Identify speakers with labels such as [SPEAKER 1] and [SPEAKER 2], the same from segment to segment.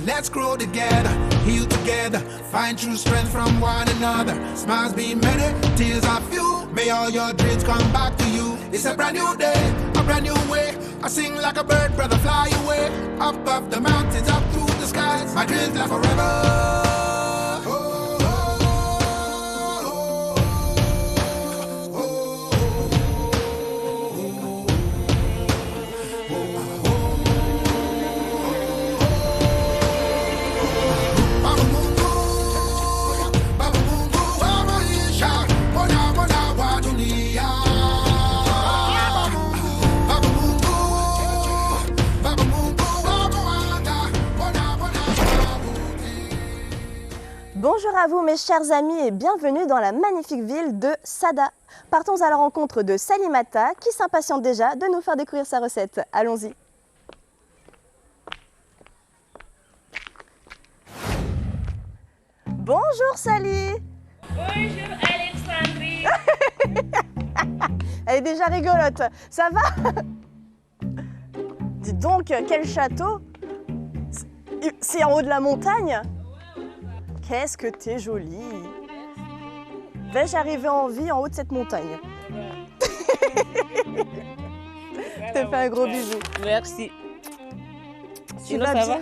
[SPEAKER 1] Let's grow together, heal together, find true strength from one another. Smiles be many, tears are few. May all your dreams come back to you. It's a brand new day, a brand new way. I sing like a bird, brother, fly away. Up above the mountains, up through the skies. My dreams last forever.
[SPEAKER 2] Bonjour à vous mes chers amis et bienvenue dans la magnifique ville de Sada. Partons à la rencontre de Salimata qui s'impatiente déjà de nous faire découvrir sa recette. Allons-y. Bonjour Sali.
[SPEAKER 3] Bonjour Alexandrie.
[SPEAKER 2] Elle est déjà rigolote, ça va? Dis donc, quel château! C'est en haut de la montagne? Qu'est-ce que t'es jolie! Vais-je arriver en vie en haut de cette montagne? Je te fais un gros bisou.
[SPEAKER 3] Merci.
[SPEAKER 2] Tu vas bien?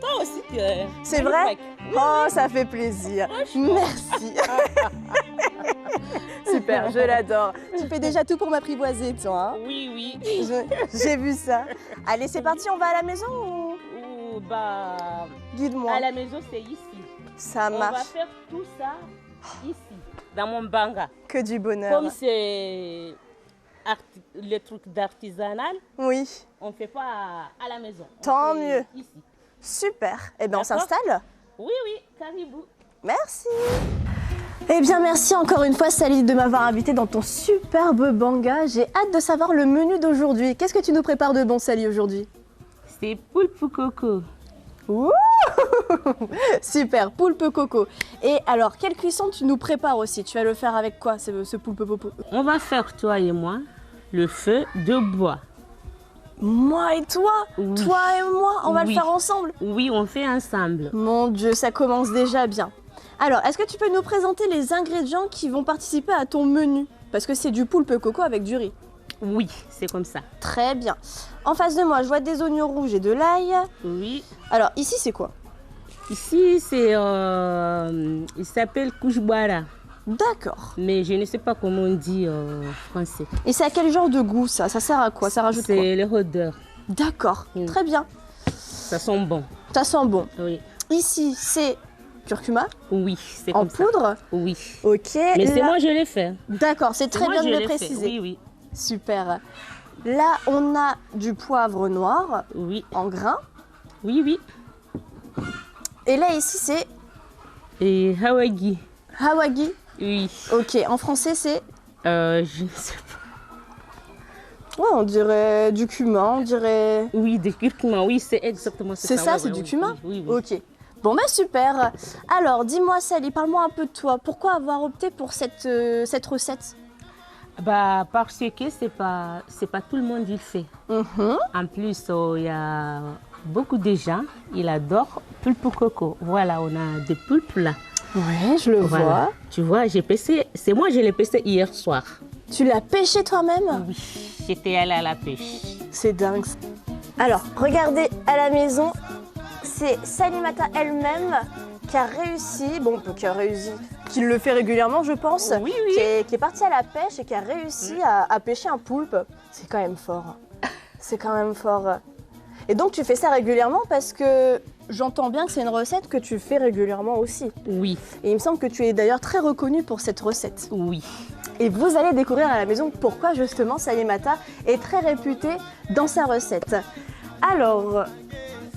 [SPEAKER 3] Toi aussi, tu es.
[SPEAKER 2] C'est vrai? Oh, ça fait plaisir. Merci. Super, je l'adore. Tu fais déjà tout pour m'apprivoiser, toi. Hein?
[SPEAKER 3] Oui, oui.
[SPEAKER 2] J'ai vu ça. Allez, c'est parti, on va à la maison ou...
[SPEAKER 3] Bah,
[SPEAKER 2] guide-moi.
[SPEAKER 3] à la maison, c'est ici.
[SPEAKER 2] Ça marche.
[SPEAKER 3] On va faire tout ça ici, dans mon banga.
[SPEAKER 2] Que du bonheur.
[SPEAKER 3] Comme c'est les trucs d'artisanal,
[SPEAKER 2] oui.
[SPEAKER 3] on ne fait pas à la maison.
[SPEAKER 2] Tant mieux.
[SPEAKER 3] Ici.
[SPEAKER 2] Super. Eh bien, on s'installe?
[SPEAKER 3] Oui, oui, caribou.
[SPEAKER 2] Merci. Eh bien, merci encore une fois, Sali, de m'avoir invité dans ton superbe banga. J'ai hâte de savoir le menu d'aujourd'hui. Qu'est-ce que tu nous prépares de bon, Sali, aujourd'hui?
[SPEAKER 3] C'est poulpe coco.
[SPEAKER 2] Ouh super, poulpe coco. Et alors, quelle cuisson tu nous prépares aussi? Tu vas le faire avec quoi, ce poulpe coco?
[SPEAKER 3] On va faire, toi et moi, le feu de bois.
[SPEAKER 2] Moi et toi?
[SPEAKER 3] Oui.
[SPEAKER 2] Toi et moi, on va le
[SPEAKER 3] Oui.
[SPEAKER 2] faire ensemble?
[SPEAKER 3] Oui, on fait ensemble.
[SPEAKER 2] Mon Dieu, ça commence déjà bien. Alors, est-ce que tu peux nous présenter les ingrédients qui vont participer à ton menu? Parce que c'est du poulpe coco avec du riz.
[SPEAKER 3] Oui, c'est comme ça.
[SPEAKER 2] Très bien. En face de moi, je vois des oignons rouges et de l'ail.
[SPEAKER 3] Oui.
[SPEAKER 2] Alors, ici, c'est quoi?
[SPEAKER 3] Ici, c'est, il s'appelle kouchbara,
[SPEAKER 2] D'accord.
[SPEAKER 3] mais je ne sais pas comment on dit en français.
[SPEAKER 2] Et c'est à quel genre de goût, ça? Ça sert à quoi? Ça rajoute quoi?
[SPEAKER 3] C'est les odeurs.
[SPEAKER 2] D'accord,
[SPEAKER 3] Oui.
[SPEAKER 2] très bien.
[SPEAKER 3] Ça sent bon.
[SPEAKER 2] Ça sent bon.
[SPEAKER 3] Oui.
[SPEAKER 2] Ici, c'est curcuma
[SPEAKER 3] Oui, c'est
[SPEAKER 2] en
[SPEAKER 3] comme ça.
[SPEAKER 2] poudre.
[SPEAKER 3] Oui.
[SPEAKER 2] Ok.
[SPEAKER 3] Mais c'est
[SPEAKER 2] là-
[SPEAKER 3] moi, je l'ai fait.
[SPEAKER 2] D'accord, c'est très
[SPEAKER 3] Moi,
[SPEAKER 2] bien
[SPEAKER 3] je
[SPEAKER 2] de le
[SPEAKER 3] l'ai fait.
[SPEAKER 2] préciser.
[SPEAKER 3] Oui, oui.
[SPEAKER 2] Super. Là, on a du poivre noir
[SPEAKER 3] Oui,
[SPEAKER 2] en grains.
[SPEAKER 3] oui, oui.
[SPEAKER 2] Et là, ici, c'est
[SPEAKER 3] Et Hawagi.
[SPEAKER 2] hawagi.
[SPEAKER 3] Oui.
[SPEAKER 2] Ok, en français, c'est...
[SPEAKER 3] Je ne sais pas.
[SPEAKER 2] Ouais, on dirait du cumin, on dirait...
[SPEAKER 3] Oui, du curcuma. Oui, c'est exactement ça.
[SPEAKER 2] C'est ça,
[SPEAKER 3] Ouais,
[SPEAKER 2] c'est
[SPEAKER 3] ouais,
[SPEAKER 2] du
[SPEAKER 3] oui,
[SPEAKER 2] cumin?
[SPEAKER 3] Oui, oui, oui.
[SPEAKER 2] Ok. Bon, bah super. Alors, dis-moi, Sali, parle-moi un peu de toi. Pourquoi avoir opté pour cette recette?
[SPEAKER 3] Bah, parce que c'est pas tout le monde qui le fait.
[SPEAKER 2] Mhm.
[SPEAKER 3] En plus, il y a beaucoup de gens, ils adorent pulpe coco. Voilà, on a des pulpes là.
[SPEAKER 2] Ouais, je le
[SPEAKER 3] Voilà.
[SPEAKER 2] vois.
[SPEAKER 3] Tu vois, j'ai pêché, c'est moi, je l'ai pêché hier soir.
[SPEAKER 2] Tu l'as pêché toi-même?
[SPEAKER 3] Oui, j'étais allée à la pêche.
[SPEAKER 2] C'est dingue. Alors, regardez à la maison, c'est Salimata elle-même qui a réussi, qui le fait régulièrement, je pense,
[SPEAKER 3] Oui, oui.
[SPEAKER 2] qui est partie à la pêche et qui a réussi à pêcher un poulpe. C'est quand même fort. C'est quand même fort. Et donc, tu fais ça régulièrement parce que j'entends bien que c'est une recette que tu fais régulièrement aussi.
[SPEAKER 3] Oui,
[SPEAKER 2] Et il me semble que tu es d'ailleurs très reconnue pour cette recette.
[SPEAKER 3] oui.
[SPEAKER 2] Et vous allez découvrir à la maison pourquoi justement Salimata est très réputée dans sa recette. Alors,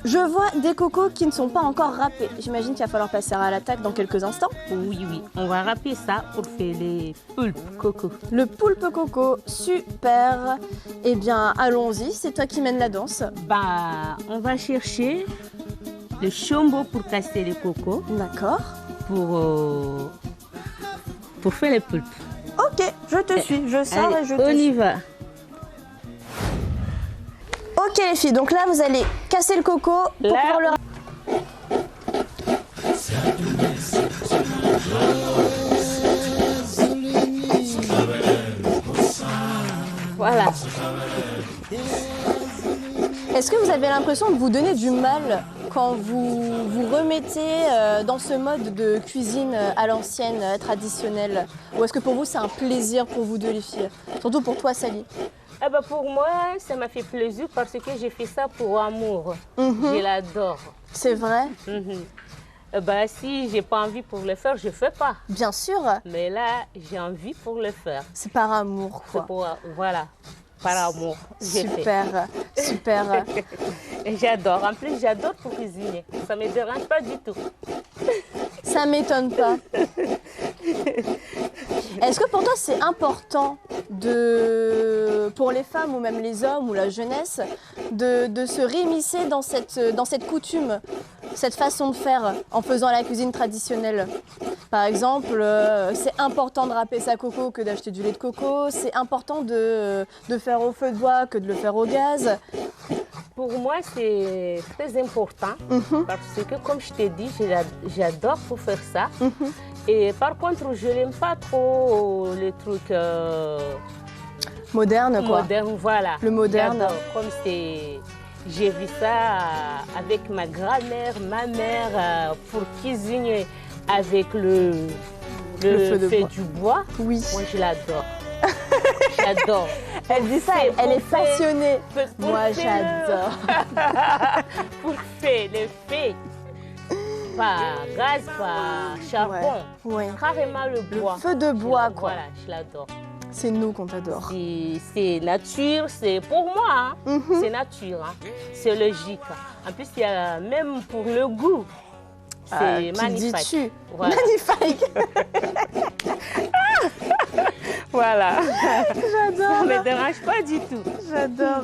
[SPEAKER 2] je vois des cocos qui ne sont pas encore râpés. J'imagine qu'il va falloir passer à l'attaque dans quelques instants.
[SPEAKER 3] Oui, oui. On va râper ça pour faire les pulpes coco.
[SPEAKER 2] Le poulpe coco, super. Eh bien, allons-y, c'est toi qui mènes la danse.
[SPEAKER 3] Bah, on va chercher le chombo pour casser les cocos
[SPEAKER 2] D'accord.
[SPEAKER 3] pour faire les pulpes.
[SPEAKER 2] Ok, je te suis, je sors
[SPEAKER 3] Allez,
[SPEAKER 2] et je te
[SPEAKER 3] on y
[SPEAKER 2] suis.
[SPEAKER 3] va.
[SPEAKER 2] Ok les filles, donc là vous allez casser le coco pour
[SPEAKER 3] Là,
[SPEAKER 2] pouvoir le...
[SPEAKER 3] Voilà.
[SPEAKER 2] Est-ce que vous avez l'impression de vous donner du mal quand vous vous remettez dans ce mode de cuisine à l'ancienne, traditionnelle? Ou est-ce que pour vous c'est un plaisir pour vous deux les filles? Surtout pour toi Sally.
[SPEAKER 3] Ah bah pour moi, ça m'a fait plaisir parce que j'ai fait ça pour amour. Je l'adore.
[SPEAKER 2] C'est vrai?
[SPEAKER 3] Bah si j'ai pas envie pour le faire, je fais pas.
[SPEAKER 2] Bien sûr.
[SPEAKER 3] Mais là, j'ai envie pour le faire.
[SPEAKER 2] C'est par amour
[SPEAKER 3] C'est
[SPEAKER 2] quoi.
[SPEAKER 3] pour, voilà, par amour. j'ai fait.
[SPEAKER 2] Super, super.
[SPEAKER 3] Et j'adore. En plus, j'adore pour cuisiner. Ça me dérange pas du tout.
[SPEAKER 2] Ça m'étonne pas. Est-ce que pour toi c'est important pour les femmes ou même les hommes ou la jeunesse de se réimmiscer dans cette coutume, cette façon de faire en faisant la cuisine traditionnelle? Par exemple, c'est important de râper sa coco que d'acheter du lait de coco, c'est important de faire au feu de bois que de le faire au gaz.
[SPEAKER 3] Pour moi, c'est très important parce que, comme je t'ai dit, j'adore pour faire ça. Et par contre, je n'aime pas trop les trucs
[SPEAKER 2] Moderne quoi.
[SPEAKER 3] modernes. Voilà.
[SPEAKER 2] Le moderne.
[SPEAKER 3] J'adore. Comme c'est... J'ai vu ça avec ma grand-mère, ma mère, pour cuisiner avec le feu du bois.
[SPEAKER 2] Oui.
[SPEAKER 3] Moi, je l'adore. J'adore.
[SPEAKER 2] Elle dit ça, elle est passionnée. Moi, j'adore.
[SPEAKER 3] Pour faire le feu, pas gaz, pas charbon,
[SPEAKER 2] Ouais.
[SPEAKER 3] carrément le bois.
[SPEAKER 2] Feu de bois, quoi.
[SPEAKER 3] Voilà, je l'adore.
[SPEAKER 2] C'est nous qu'on t'adore.
[SPEAKER 3] C'est nature, c'est pour moi, hein. C'est nature, hein. C'est logique. En plus, il y a même pour le goût. C'est magnifique.
[SPEAKER 2] Dis-tu
[SPEAKER 3] Voilà.
[SPEAKER 2] Magnifique.
[SPEAKER 3] Voilà.
[SPEAKER 2] J'adore.
[SPEAKER 3] Ça ne me dérange pas du tout.
[SPEAKER 2] J'adore.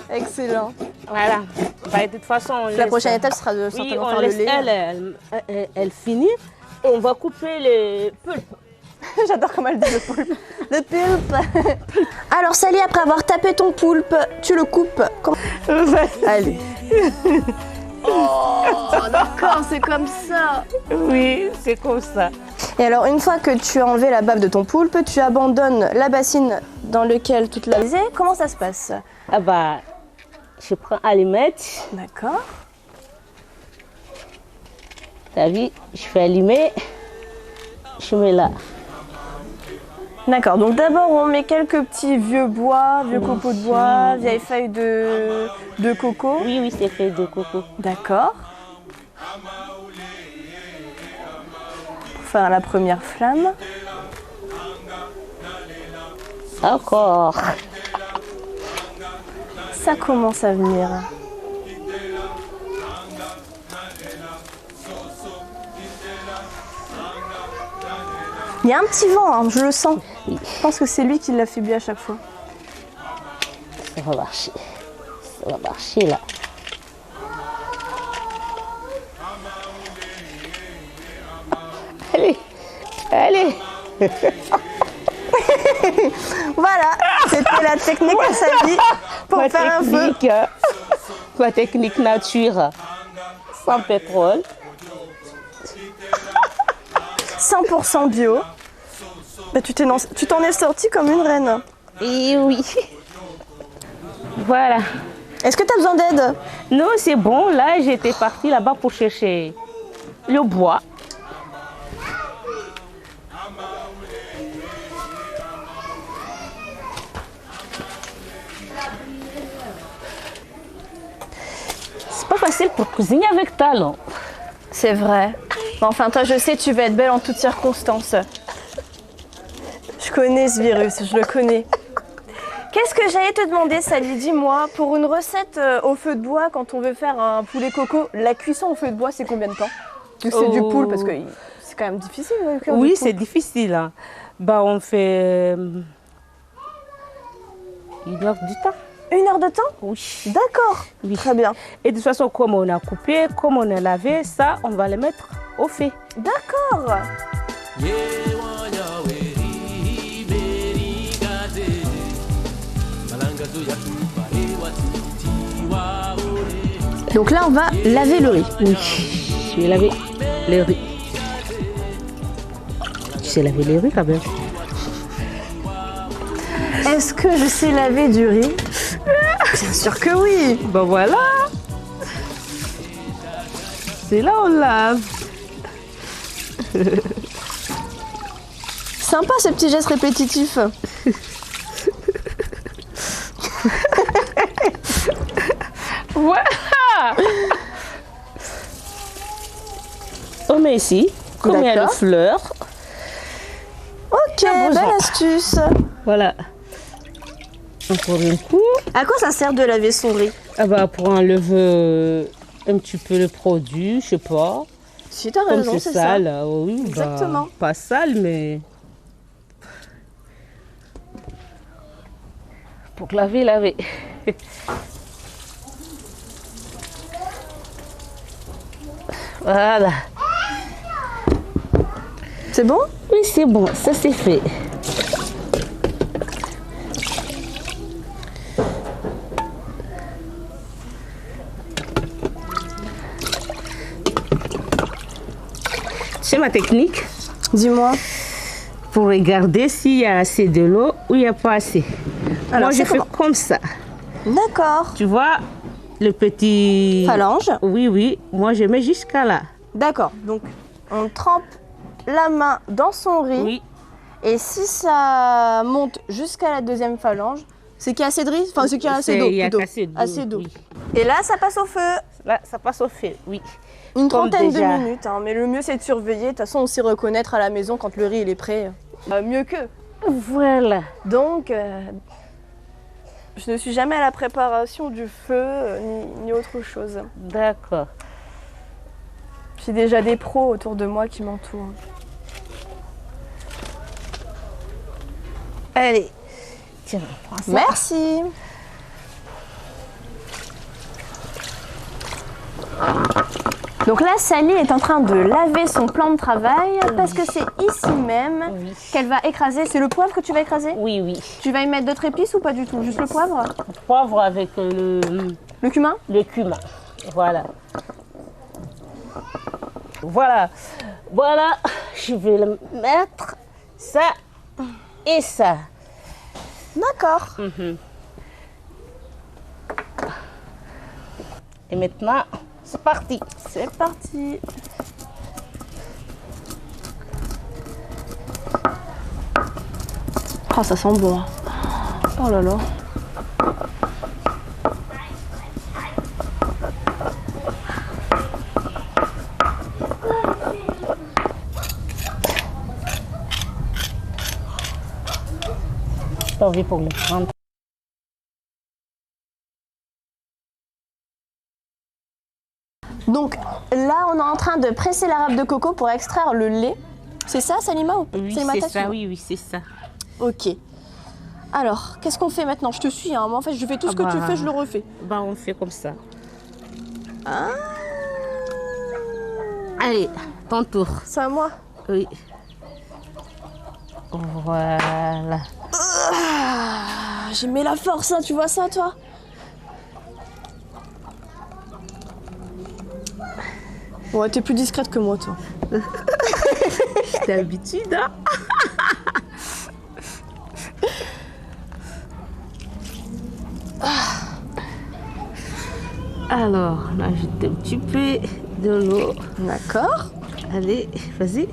[SPEAKER 2] Excellent.
[SPEAKER 3] Voilà. Bah, de toute façon, on
[SPEAKER 2] La
[SPEAKER 3] laisse-
[SPEAKER 2] prochaine étape sera de
[SPEAKER 3] Oui,
[SPEAKER 2] certainement
[SPEAKER 3] on
[SPEAKER 2] faire le
[SPEAKER 3] laisse
[SPEAKER 2] lait.
[SPEAKER 3] elle finit. On va couper les pulpes.
[SPEAKER 2] J'adore comment elle dit le poulpe. Le poulpe. Alors Sally, après avoir tapé ton poulpe, tu le coupes. Allez. Oh, d'accord, c'est comme ça.
[SPEAKER 3] Oui, c'est comme ça.
[SPEAKER 2] Et alors, une fois que tu as enlevé la bave de ton poulpe, tu abandonnes la bassine dans laquelle toute la visée. Comment ça se passe?
[SPEAKER 3] Ah bah, je prends allumette.
[SPEAKER 2] D'accord.
[SPEAKER 3] T'as vu, je fais allumer. Je mets là.
[SPEAKER 2] D'accord, donc d'abord on met quelques petits vieux bois, vieux copeaux de bois, vieilles feuilles de coco.
[SPEAKER 3] Oui, oui, c'est fait de coco.
[SPEAKER 2] D'accord. Pour faire la première flamme.
[SPEAKER 3] Encore.
[SPEAKER 2] Ça commence à venir. Il y a un petit vent, hein, je le sens. Je pense que c'est lui qui l'affaiblit à chaque fois.
[SPEAKER 3] Ça va marcher. Ça va marcher là. Allez, allez.
[SPEAKER 2] Voilà, c'était la technique à Sally pour
[SPEAKER 3] Ma
[SPEAKER 2] faire un feu.
[SPEAKER 3] technique, ma technique nature, sans pétrole.
[SPEAKER 2] 100% bio. Bah, tu t'en es sortie comme une reine.
[SPEAKER 3] Et oui. Voilà.
[SPEAKER 2] Est-ce que tu as besoin d'aide?
[SPEAKER 3] Non, c'est bon. Là, j'étais partie là-bas pour chercher le bois. C'est pas facile pour cuisiner avec talent.
[SPEAKER 2] C'est vrai. Mais enfin, toi, je sais, tu vas être belle en toutes circonstances. Je connais ce virus, je le connais. Qu'est-ce que j'allais te demander, Sally? Dis-moi, pour une recette au feu de bois, quand on veut faire un poulet coco, la cuisson au feu de bois, c'est combien de temps? Vu que c'est du poule, parce que c'est quand même difficile de cuire
[SPEAKER 3] Oui,
[SPEAKER 2] du
[SPEAKER 3] c'est
[SPEAKER 2] poule.
[SPEAKER 3] difficile. Hein. Bah, on fait 1 heure du temps.
[SPEAKER 2] 1 heure de temps?
[SPEAKER 3] Oui.
[SPEAKER 2] D'accord.
[SPEAKER 3] Oui.
[SPEAKER 2] Très bien.
[SPEAKER 3] Et de toute façon, comme on a coupé, comme on a lavé, ça, on va le mettre au feu.
[SPEAKER 2] D'accord. Donc là, on va laver le riz.
[SPEAKER 3] Oui, je vais laver le riz. Tu sais laver le riz quand même.
[SPEAKER 2] Est-ce que je sais laver du riz? Bien sûr que oui.
[SPEAKER 3] Ben voilà. C'est là on lave.
[SPEAKER 2] Sympa ce petit geste répétitif.
[SPEAKER 3] Voilà. On met ici, comme il y a de
[SPEAKER 2] D'accord.
[SPEAKER 3] fleurs.
[SPEAKER 2] Ok,
[SPEAKER 3] besoin.
[SPEAKER 2] belle astuce.
[SPEAKER 3] Voilà. Encore un coup.
[SPEAKER 2] À quoi ça sert de laver son riz?
[SPEAKER 3] Ah bah, pour enlever un petit peu le produit, je sais pas.
[SPEAKER 2] Si t'as
[SPEAKER 3] Comme
[SPEAKER 2] raison,
[SPEAKER 3] c'est
[SPEAKER 2] c'est ça.
[SPEAKER 3] sale, oui. bah,
[SPEAKER 2] Exactement.
[SPEAKER 3] pas sale, mais... Pour laver. Voilà.
[SPEAKER 2] C'est bon?
[SPEAKER 3] Oui, c'est bon, ça c'est fait. C'est ma technique
[SPEAKER 2] Dis-moi.
[SPEAKER 3] pour regarder s'il y a assez de l'eau ou il n'y a pas assez.
[SPEAKER 2] Alors,
[SPEAKER 3] Moi, je
[SPEAKER 2] c'est
[SPEAKER 3] fais
[SPEAKER 2] comment?
[SPEAKER 3] comme ça.
[SPEAKER 2] D'accord.
[SPEAKER 3] Tu vois, le petit...
[SPEAKER 2] Phalange.
[SPEAKER 3] Oui. Moi, je mets jusqu'à là.
[SPEAKER 2] D'accord. Donc, on trempe la main dans son riz.
[SPEAKER 3] Oui.
[SPEAKER 2] Et si ça monte jusqu'à la deuxième phalange, c'est qu'il y a assez de riz, enfin c'est qu'il y a assez d'eau.
[SPEAKER 3] Il y a
[SPEAKER 2] plutôt.
[SPEAKER 3] assez d'eau.
[SPEAKER 2] Assez d'eau.
[SPEAKER 3] Oui.
[SPEAKER 2] Et là, ça passe au feu.
[SPEAKER 3] Là, ça passe au feu, oui.
[SPEAKER 2] Une
[SPEAKER 3] Comme
[SPEAKER 2] trentaine
[SPEAKER 3] déjà.
[SPEAKER 2] de minutes. Hein. Mais le mieux, c'est de surveiller. De toute façon, on sait reconnaître à la maison quand le riz il est prêt. Mieux qu'eux.
[SPEAKER 3] Voilà.
[SPEAKER 2] Donc, je ne suis jamais à la préparation du feu ni autre chose.
[SPEAKER 3] D'accord.
[SPEAKER 2] J'ai déjà des pros autour de moi qui m'entourent.
[SPEAKER 3] Allez. Tiens, prends ça.
[SPEAKER 2] Merci. Donc là, Sally est en train de laver son plan de travail parce que c'est ici même
[SPEAKER 3] Oui.
[SPEAKER 2] qu'elle va écraser. C'est le poivre que tu vas écraser?
[SPEAKER 3] Oui.
[SPEAKER 2] Tu vas y mettre d'autres épices ou pas du tout? Juste le poivre?
[SPEAKER 3] Poivre avec
[SPEAKER 2] Le cumin?
[SPEAKER 3] le cumin. Voilà. Voilà. Je vais le mettre ça et ça.
[SPEAKER 2] D'accord.
[SPEAKER 3] Et maintenant, c'est parti.
[SPEAKER 2] C'est parti. Oh, ça sent bon. Hein. Oh là là.
[SPEAKER 3] T'as envie pour le prendre.
[SPEAKER 2] Donc là, on est en train de presser la râpe de coco pour extraire le lait. C'est ça, Salima ou
[SPEAKER 3] Oui,
[SPEAKER 2] Salima,
[SPEAKER 3] c'est
[SPEAKER 2] t'as
[SPEAKER 3] ça.
[SPEAKER 2] su
[SPEAKER 3] Oui, c'est ça.
[SPEAKER 2] Ok. Alors, qu'est-ce qu'on fait maintenant? Je te suis, hein. Moi, en fait, je fais tout ce que tu fais, je le refais.
[SPEAKER 3] Bah, on fait comme ça.
[SPEAKER 2] Ah,
[SPEAKER 3] Allez, ton tour.
[SPEAKER 2] c'est à moi.
[SPEAKER 3] Oui. Voilà.
[SPEAKER 2] Ah, j'ai mis la force, hein. Tu vois ça, toi? Ouais, t'es plus discrète que moi, toi.
[SPEAKER 3] J'ai l'habitude, hein? Alors, on ajoute un petit peu de l'eau.
[SPEAKER 2] D'accord.
[SPEAKER 3] Allez, vas-y.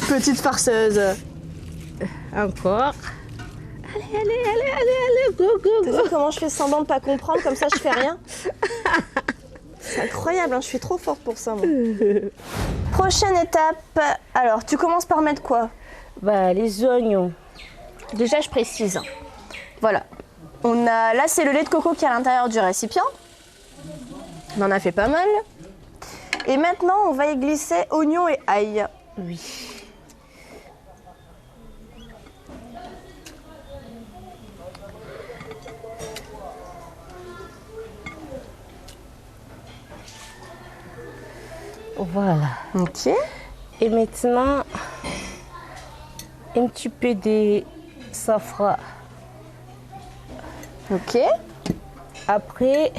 [SPEAKER 2] Petite farceuse.
[SPEAKER 3] Encore. Allez, go.
[SPEAKER 2] T'as vu comment je fais semblant de pas comprendre, comme ça je fais rien? C'est incroyable, hein, je suis trop forte pour ça, moi. Prochaine étape. Alors, tu commences par mettre quoi?
[SPEAKER 3] Bah, les oignons.
[SPEAKER 2] Déjà, je précise. Voilà. On a, là, c'est le lait de coco qui est à l'intérieur du récipient. On en a fait pas mal. Et maintenant, on va y glisser oignons et ail.
[SPEAKER 3] Oui. Voilà.
[SPEAKER 2] Ok.
[SPEAKER 3] Et maintenant, un petit peu de safran.
[SPEAKER 2] Ok.
[SPEAKER 3] Après,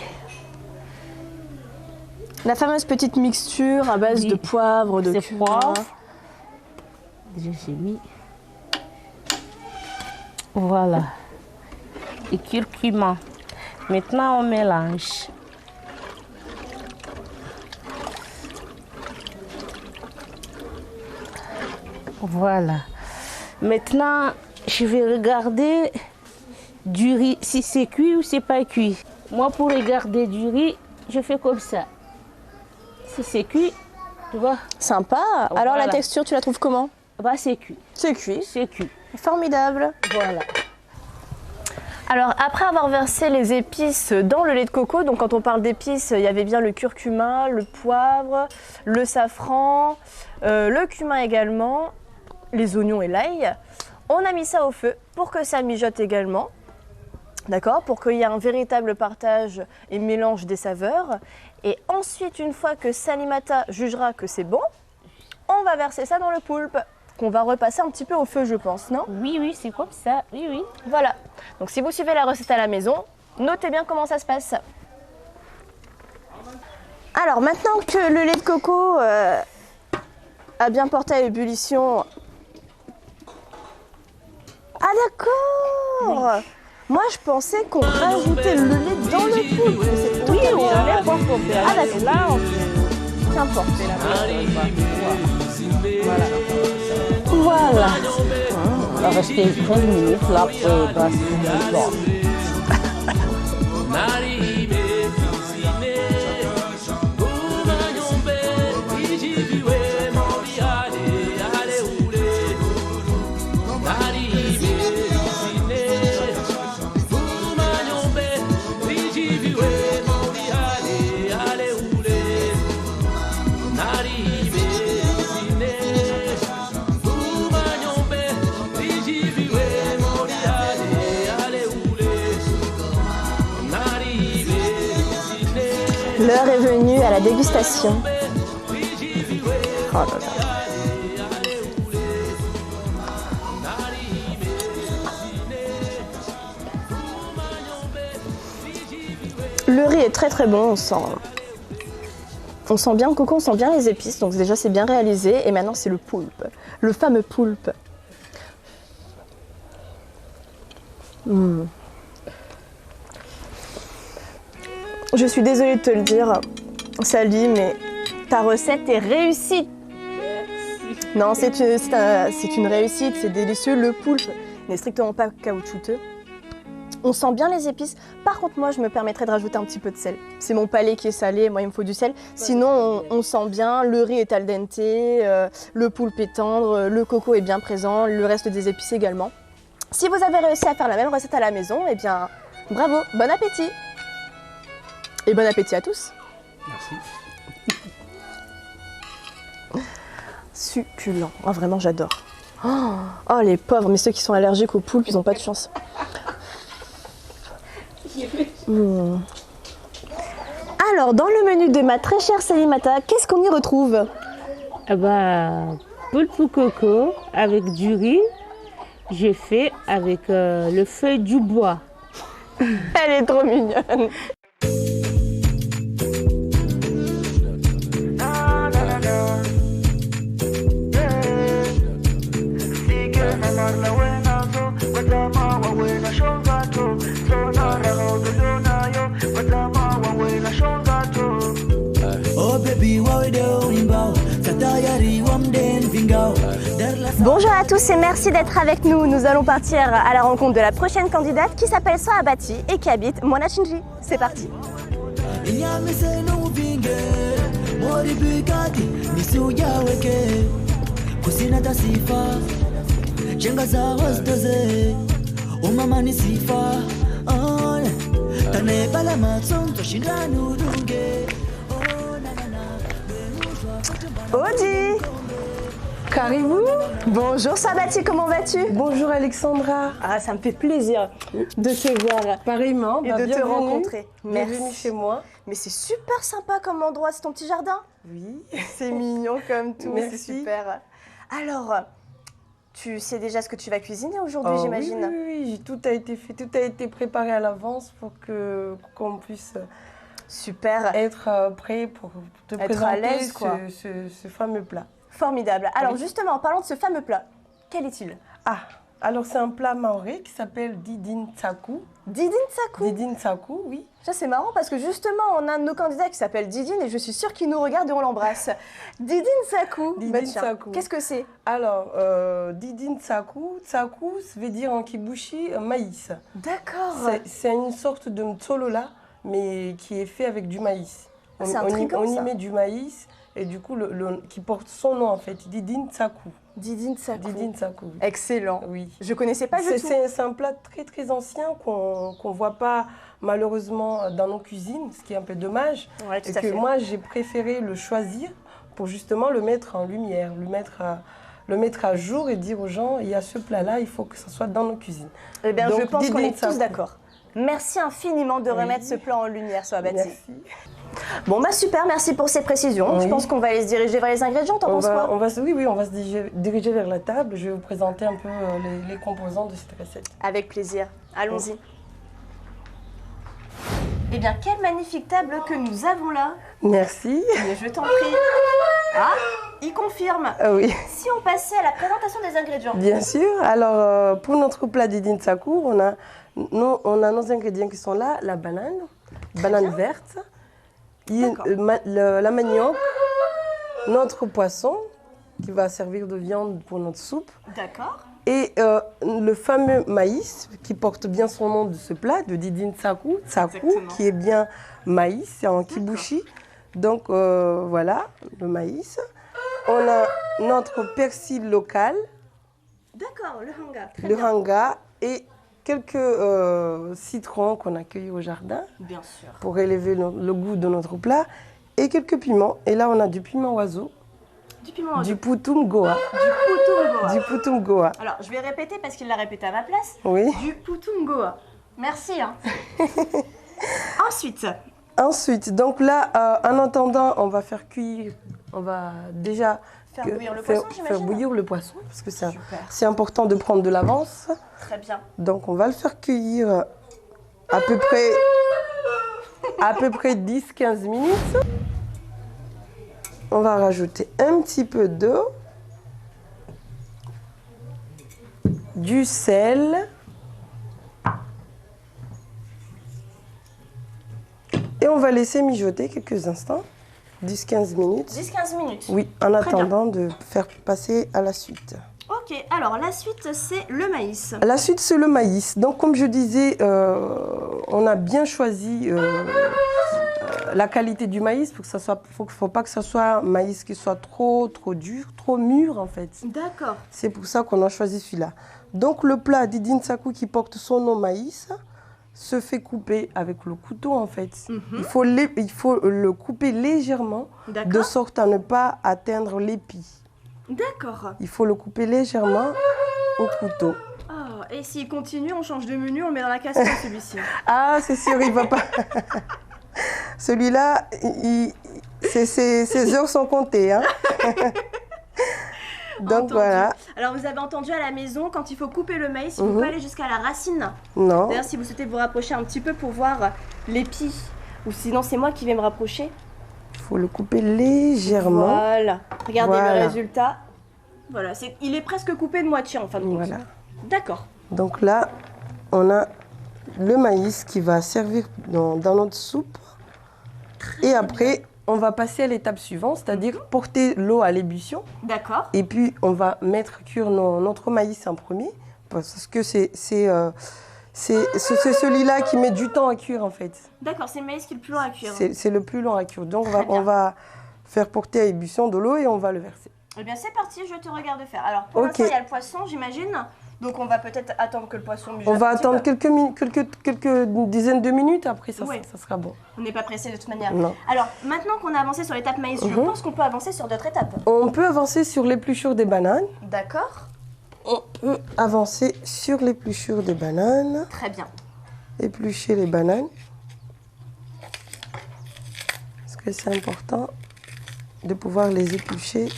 [SPEAKER 2] La fameuse petite mixture à base de poivre, de
[SPEAKER 3] c'est
[SPEAKER 2] cumin.
[SPEAKER 3] poivre. Déjà, j'ai mis. Voilà. Et curcuma. Maintenant, on mélange. Voilà. Maintenant, je vais regarder du riz, si c'est cuit ou c'est pas cuit. Moi, pour regarder du riz, je fais comme ça. Si c'est cuit, tu vois,
[SPEAKER 2] Sympa. Alors la
[SPEAKER 3] Voilà.
[SPEAKER 2] texture, tu la trouves comment?
[SPEAKER 3] bah c'est cuit.
[SPEAKER 2] C'est cuit.
[SPEAKER 3] C'est cuit.
[SPEAKER 2] Formidable.
[SPEAKER 3] Voilà.
[SPEAKER 2] Alors après avoir versé les épices dans le lait de coco, donc quand on parle d'épices, il y avait bien le curcuma, le poivre, le safran, le cumin également, les oignons et l'ail. On a mis ça au feu pour que ça mijote également. D'accord, pour qu'il y ait un véritable partage et mélange des saveurs. Et ensuite, une fois que Salimata jugera que c'est bon, on va verser ça dans le poulpe, qu'on va repasser un petit peu au feu, je pense, non?
[SPEAKER 3] Oui, oui, c'est comme ça. Oui, oui.
[SPEAKER 2] Voilà. Donc si vous suivez la recette à la maison, notez bien comment ça se passe. Alors maintenant que le lait de coco a bien porté à ébullition... Ah d'accord. Moi je pensais qu'on rajoutait le lait dans le poulpe. C'est
[SPEAKER 3] Oui,
[SPEAKER 2] totalement
[SPEAKER 3] on
[SPEAKER 2] l'inverse.
[SPEAKER 3] est pas complet.
[SPEAKER 2] Ah d'accord.
[SPEAKER 3] Et là, on fait
[SPEAKER 2] Qu'importe.
[SPEAKER 3] Voilà. On va rester 13 minutes là pour passer le temps.
[SPEAKER 2] L'heure est venue à la dégustation. Oh là là. Le riz est très très bon, on sent bien le coco, on sent bien les épices, donc déjà c'est bien réalisé. Et maintenant c'est le poulpe, le fameux poulpe. Je suis désolée de te le dire, Sally, mais ta recette est réussie. Non, c'est une réussite, c'est délicieux. Le poulpe n'est strictement pas caoutchouteux. On sent bien les épices. Par contre, moi, je me permettrais de rajouter un petit peu de sel. C'est mon palais qui est salé, moi, il me faut du sel. Sinon, on sent bien, le riz est al dente, le poulpe est tendre, le coco est bien présent, le reste des épices également. Si vous avez réussi à faire la même recette à la maison, eh bien, bravo, bon appétit! Et bon appétit à tous!
[SPEAKER 4] Merci.
[SPEAKER 2] Succulent. Oh, vraiment, j'adore. Oh, les pauvres, mais ceux qui sont allergiques aux poulpes, ils n'ont pas de chance. Alors, dans le menu de ma très chère Salimata, qu'est-ce qu'on y retrouve?
[SPEAKER 3] Ah bah, poulpe coco avec du riz. J'ai fait avec le feuille du bois.
[SPEAKER 2] Elle est trop mignonne. Bonjour à tous et merci d'être avec nous. Nous allons partir à la rencontre de la prochaine candidate qui s'appelle Soabati et qui habite Mwanachinji. C'est parti. Odi.
[SPEAKER 5] Caribou.
[SPEAKER 2] Bonjour Soabati, comment vas-tu?
[SPEAKER 5] Bonjour Alexandra.
[SPEAKER 2] Ah, ça me fait plaisir de te voir
[SPEAKER 5] Pareillement.
[SPEAKER 2] et de te
[SPEAKER 5] bienvenue.
[SPEAKER 2] rencontrer.
[SPEAKER 5] Bienvenue
[SPEAKER 2] Merci.
[SPEAKER 5] chez moi.
[SPEAKER 2] Mais c'est super sympa comme endroit, c'est ton petit jardin?
[SPEAKER 5] Oui.
[SPEAKER 2] C'est mignon comme tout, c'est
[SPEAKER 5] Merci.
[SPEAKER 2] super. Alors, Tu sais déjà ce que tu vas cuisiner aujourd'hui,
[SPEAKER 5] Oh,
[SPEAKER 2] j'imagine.
[SPEAKER 5] oui, tout a été fait, tout a été préparé à l'avance pour qu'on puisse
[SPEAKER 2] Super,
[SPEAKER 5] être prêt pour te
[SPEAKER 2] Être à
[SPEAKER 5] présenter
[SPEAKER 2] l'aise, quoi.
[SPEAKER 5] ce fameux plat.
[SPEAKER 2] formidable. Alors
[SPEAKER 5] Oui.
[SPEAKER 2] justement, en parlant de ce fameux plat, quel est-il?
[SPEAKER 5] Ah, alors c'est un plat maoré qui s'appelle didin tsaku.
[SPEAKER 2] Didin Tsaku.
[SPEAKER 5] Didin tsaku, oui.
[SPEAKER 2] Ça c'est marrant parce que justement on a un de nos candidats qui s'appelle Didine et je suis sûre qu'il nous regarde et on l'embrasse. Didin Tsaku.
[SPEAKER 5] Didin
[SPEAKER 2] Bah tiens,
[SPEAKER 5] Tsaku.
[SPEAKER 2] qu'est-ce que c'est?
[SPEAKER 5] Alors, didin tsaku, tsaku, ça veut dire en kibushi maïs.
[SPEAKER 2] D'accord.
[SPEAKER 5] C'est une sorte de mtsolola, mais qui est fait avec du maïs.
[SPEAKER 2] C'est intriguant,
[SPEAKER 5] on y
[SPEAKER 2] ça.
[SPEAKER 5] met du maïs et du coup, qui porte son nom en fait, didin tsaku.
[SPEAKER 2] Didin Tsaku.
[SPEAKER 5] Didin tsaku, oui.
[SPEAKER 2] Excellent.
[SPEAKER 5] Oui.
[SPEAKER 2] Je connaissais pas du tout.
[SPEAKER 5] C'est un plat très très ancien qu'on ne voit pas malheureusement dans nos cuisines, ce qui est un peu dommage.
[SPEAKER 2] Ouais, tout
[SPEAKER 5] Et
[SPEAKER 2] à
[SPEAKER 5] que
[SPEAKER 2] fait.
[SPEAKER 5] moi j'ai préféré le choisir pour justement le mettre en lumière, le mettre à jour et dire aux gens, il y a ce plat-là, il faut que ça soit dans nos cuisines.
[SPEAKER 2] Eh bien, je
[SPEAKER 5] Donc,
[SPEAKER 2] pense qu'on
[SPEAKER 5] Didin
[SPEAKER 2] est tous
[SPEAKER 5] Tsaku.
[SPEAKER 2] d'accord. Merci infiniment de
[SPEAKER 5] Oui.
[SPEAKER 2] remettre ce plan en lumière, Soabati.
[SPEAKER 5] Merci.
[SPEAKER 2] Bon, bah super, merci pour ces précisions.
[SPEAKER 5] Oui.
[SPEAKER 2] Je pense qu'on va aller se diriger vers les ingrédients, t'en penses quoi?
[SPEAKER 5] Oui, on va se diriger vers la table. Je vais vous présenter un peu les composants de cette recette.
[SPEAKER 2] Avec plaisir. Allons-y. Eh bien, quelle magnifique table que nous avons là.
[SPEAKER 5] Merci.
[SPEAKER 2] Mais je t'en prie. Ah, il confirme.
[SPEAKER 5] Ah oui,
[SPEAKER 2] Si on passait à la présentation des ingrédients.
[SPEAKER 5] bien sûr. Alors, pour notre plat didin tsaku, on a nos ingrédients qui sont là. La banane verte,
[SPEAKER 2] D'accord.
[SPEAKER 5] la manioc, notre poisson qui va servir de viande pour notre soupe.
[SPEAKER 2] D'accord.
[SPEAKER 5] Et le fameux maïs qui porte bien son nom de ce plat, de didin tsaku,
[SPEAKER 2] Exactement.
[SPEAKER 5] qui est bien maïs, c'est en kibushi. Donc voilà, le maïs. On a notre persil local,
[SPEAKER 2] D'accord, le hanga. Très
[SPEAKER 5] le
[SPEAKER 2] bien.
[SPEAKER 5] hanga et quelques citrons qu'on a cueillis au jardin
[SPEAKER 2] Bien sûr.
[SPEAKER 5] pour élever le goût de notre plat. Et quelques piments. Et là, on a du piment oiseau,
[SPEAKER 2] Du piment
[SPEAKER 5] du putum goa.
[SPEAKER 2] Du putum goa.
[SPEAKER 5] Du putum goa.
[SPEAKER 2] Alors, je vais répéter parce qu'il l'a répété à ma place.
[SPEAKER 5] Oui.
[SPEAKER 2] Du putum goa. Merci. Hein. Ensuite,
[SPEAKER 5] Ensuite, donc là, en attendant, on va faire cuire, on va déjà
[SPEAKER 2] Faire bouillir le poisson, j'imagine.
[SPEAKER 5] faire bouillir le poisson, parce que
[SPEAKER 2] Super.
[SPEAKER 5] c'est important de prendre de l'avance.
[SPEAKER 2] très bien.
[SPEAKER 5] Donc on va le faire cuire à peu près 10-15 minutes. On va rajouter un petit peu d'eau, du sel. Et on va laisser mijoter quelques instants, 10-15 minutes.
[SPEAKER 2] 10-15 minutes.
[SPEAKER 5] Oui, en
[SPEAKER 2] Très
[SPEAKER 5] attendant de faire passer à la suite.
[SPEAKER 2] Ok, alors la suite, c'est le maïs.
[SPEAKER 5] La suite, c'est le maïs. Donc, comme je disais, on a bien choisi la qualité du maïs pour que ça soit. Faut pas que ce soit un maïs qui soit trop dur, trop mûr en fait.
[SPEAKER 2] D'accord.
[SPEAKER 5] C'est pour ça qu'on a choisi celui-là. Donc, le plat didin tsaku qui porte son nom maïs se fait couper avec le couteau en fait. Il faut le couper légèrement de
[SPEAKER 2] D'accord.
[SPEAKER 5] sorte à ne pas atteindre l'épi.
[SPEAKER 2] D'accord.
[SPEAKER 5] Il faut le couper légèrement au couteau.
[SPEAKER 2] Oh, et s'il continue, on change de menu, on le met dans la casserole celui-ci.
[SPEAKER 5] Ah, c'est sûr, il va pas. Celui-là, ses heures sont comptées. Hein. Donc
[SPEAKER 2] Entendu.
[SPEAKER 5] voilà.
[SPEAKER 2] Alors vous avez entendu à la maison, quand il faut couper le maïs, il ne faut pas aller jusqu'à la racine.
[SPEAKER 5] Non.
[SPEAKER 2] D'ailleurs, si vous souhaitez vous rapprocher un petit peu pour voir l'épi, ou sinon c'est moi qui vais me rapprocher.
[SPEAKER 5] Il faut le couper légèrement.
[SPEAKER 2] Voilà. Regardez
[SPEAKER 5] Voilà.
[SPEAKER 2] le résultat. Voilà, il est presque coupé de moitié en fin de compte.
[SPEAKER 5] Voilà.
[SPEAKER 2] D'accord.
[SPEAKER 5] Donc là, on a le maïs qui va servir dans notre soupe. Et après, on va passer à l'étape suivante, c'est-à-dire porter l'eau à l'ébullition.
[SPEAKER 2] D'accord.
[SPEAKER 5] Et puis, on va mettre cuire notre maïs en premier, parce que c'est celui-là qui met du temps à cuire, en fait.
[SPEAKER 2] D'accord, c'est le maïs qui est le plus long à cuire.
[SPEAKER 5] C'est le plus long à cuire. Donc,
[SPEAKER 2] Très bien.
[SPEAKER 5] on va faire porter à ébullition de l'eau et on va le verser.
[SPEAKER 2] Eh bien, c'est parti, je te regarde faire. Alors, pour
[SPEAKER 5] Ok.
[SPEAKER 2] l'instant, il y a le poisson, j'imagine. Donc, on va peut-être attendre que le poisson mijote
[SPEAKER 5] On va
[SPEAKER 2] un petit
[SPEAKER 5] attendre
[SPEAKER 2] peu.
[SPEAKER 5] quelques dizaines de minutes, après, ça
[SPEAKER 2] Oui.
[SPEAKER 5] sera bon.
[SPEAKER 2] On n'est pas pressé de toute manière.
[SPEAKER 5] Non.
[SPEAKER 2] Alors, maintenant qu'on a avancé sur l'étape maïs, je pense qu'on peut avancer sur d'autres étapes.
[SPEAKER 5] On peut avancer sur l'épluchure des bananes.
[SPEAKER 2] D'accord.
[SPEAKER 5] On peut avancer sur l'épluchure des bananes.
[SPEAKER 2] Très bien.
[SPEAKER 5] Éplucher les bananes. Parce que c'est important de pouvoir les éplucher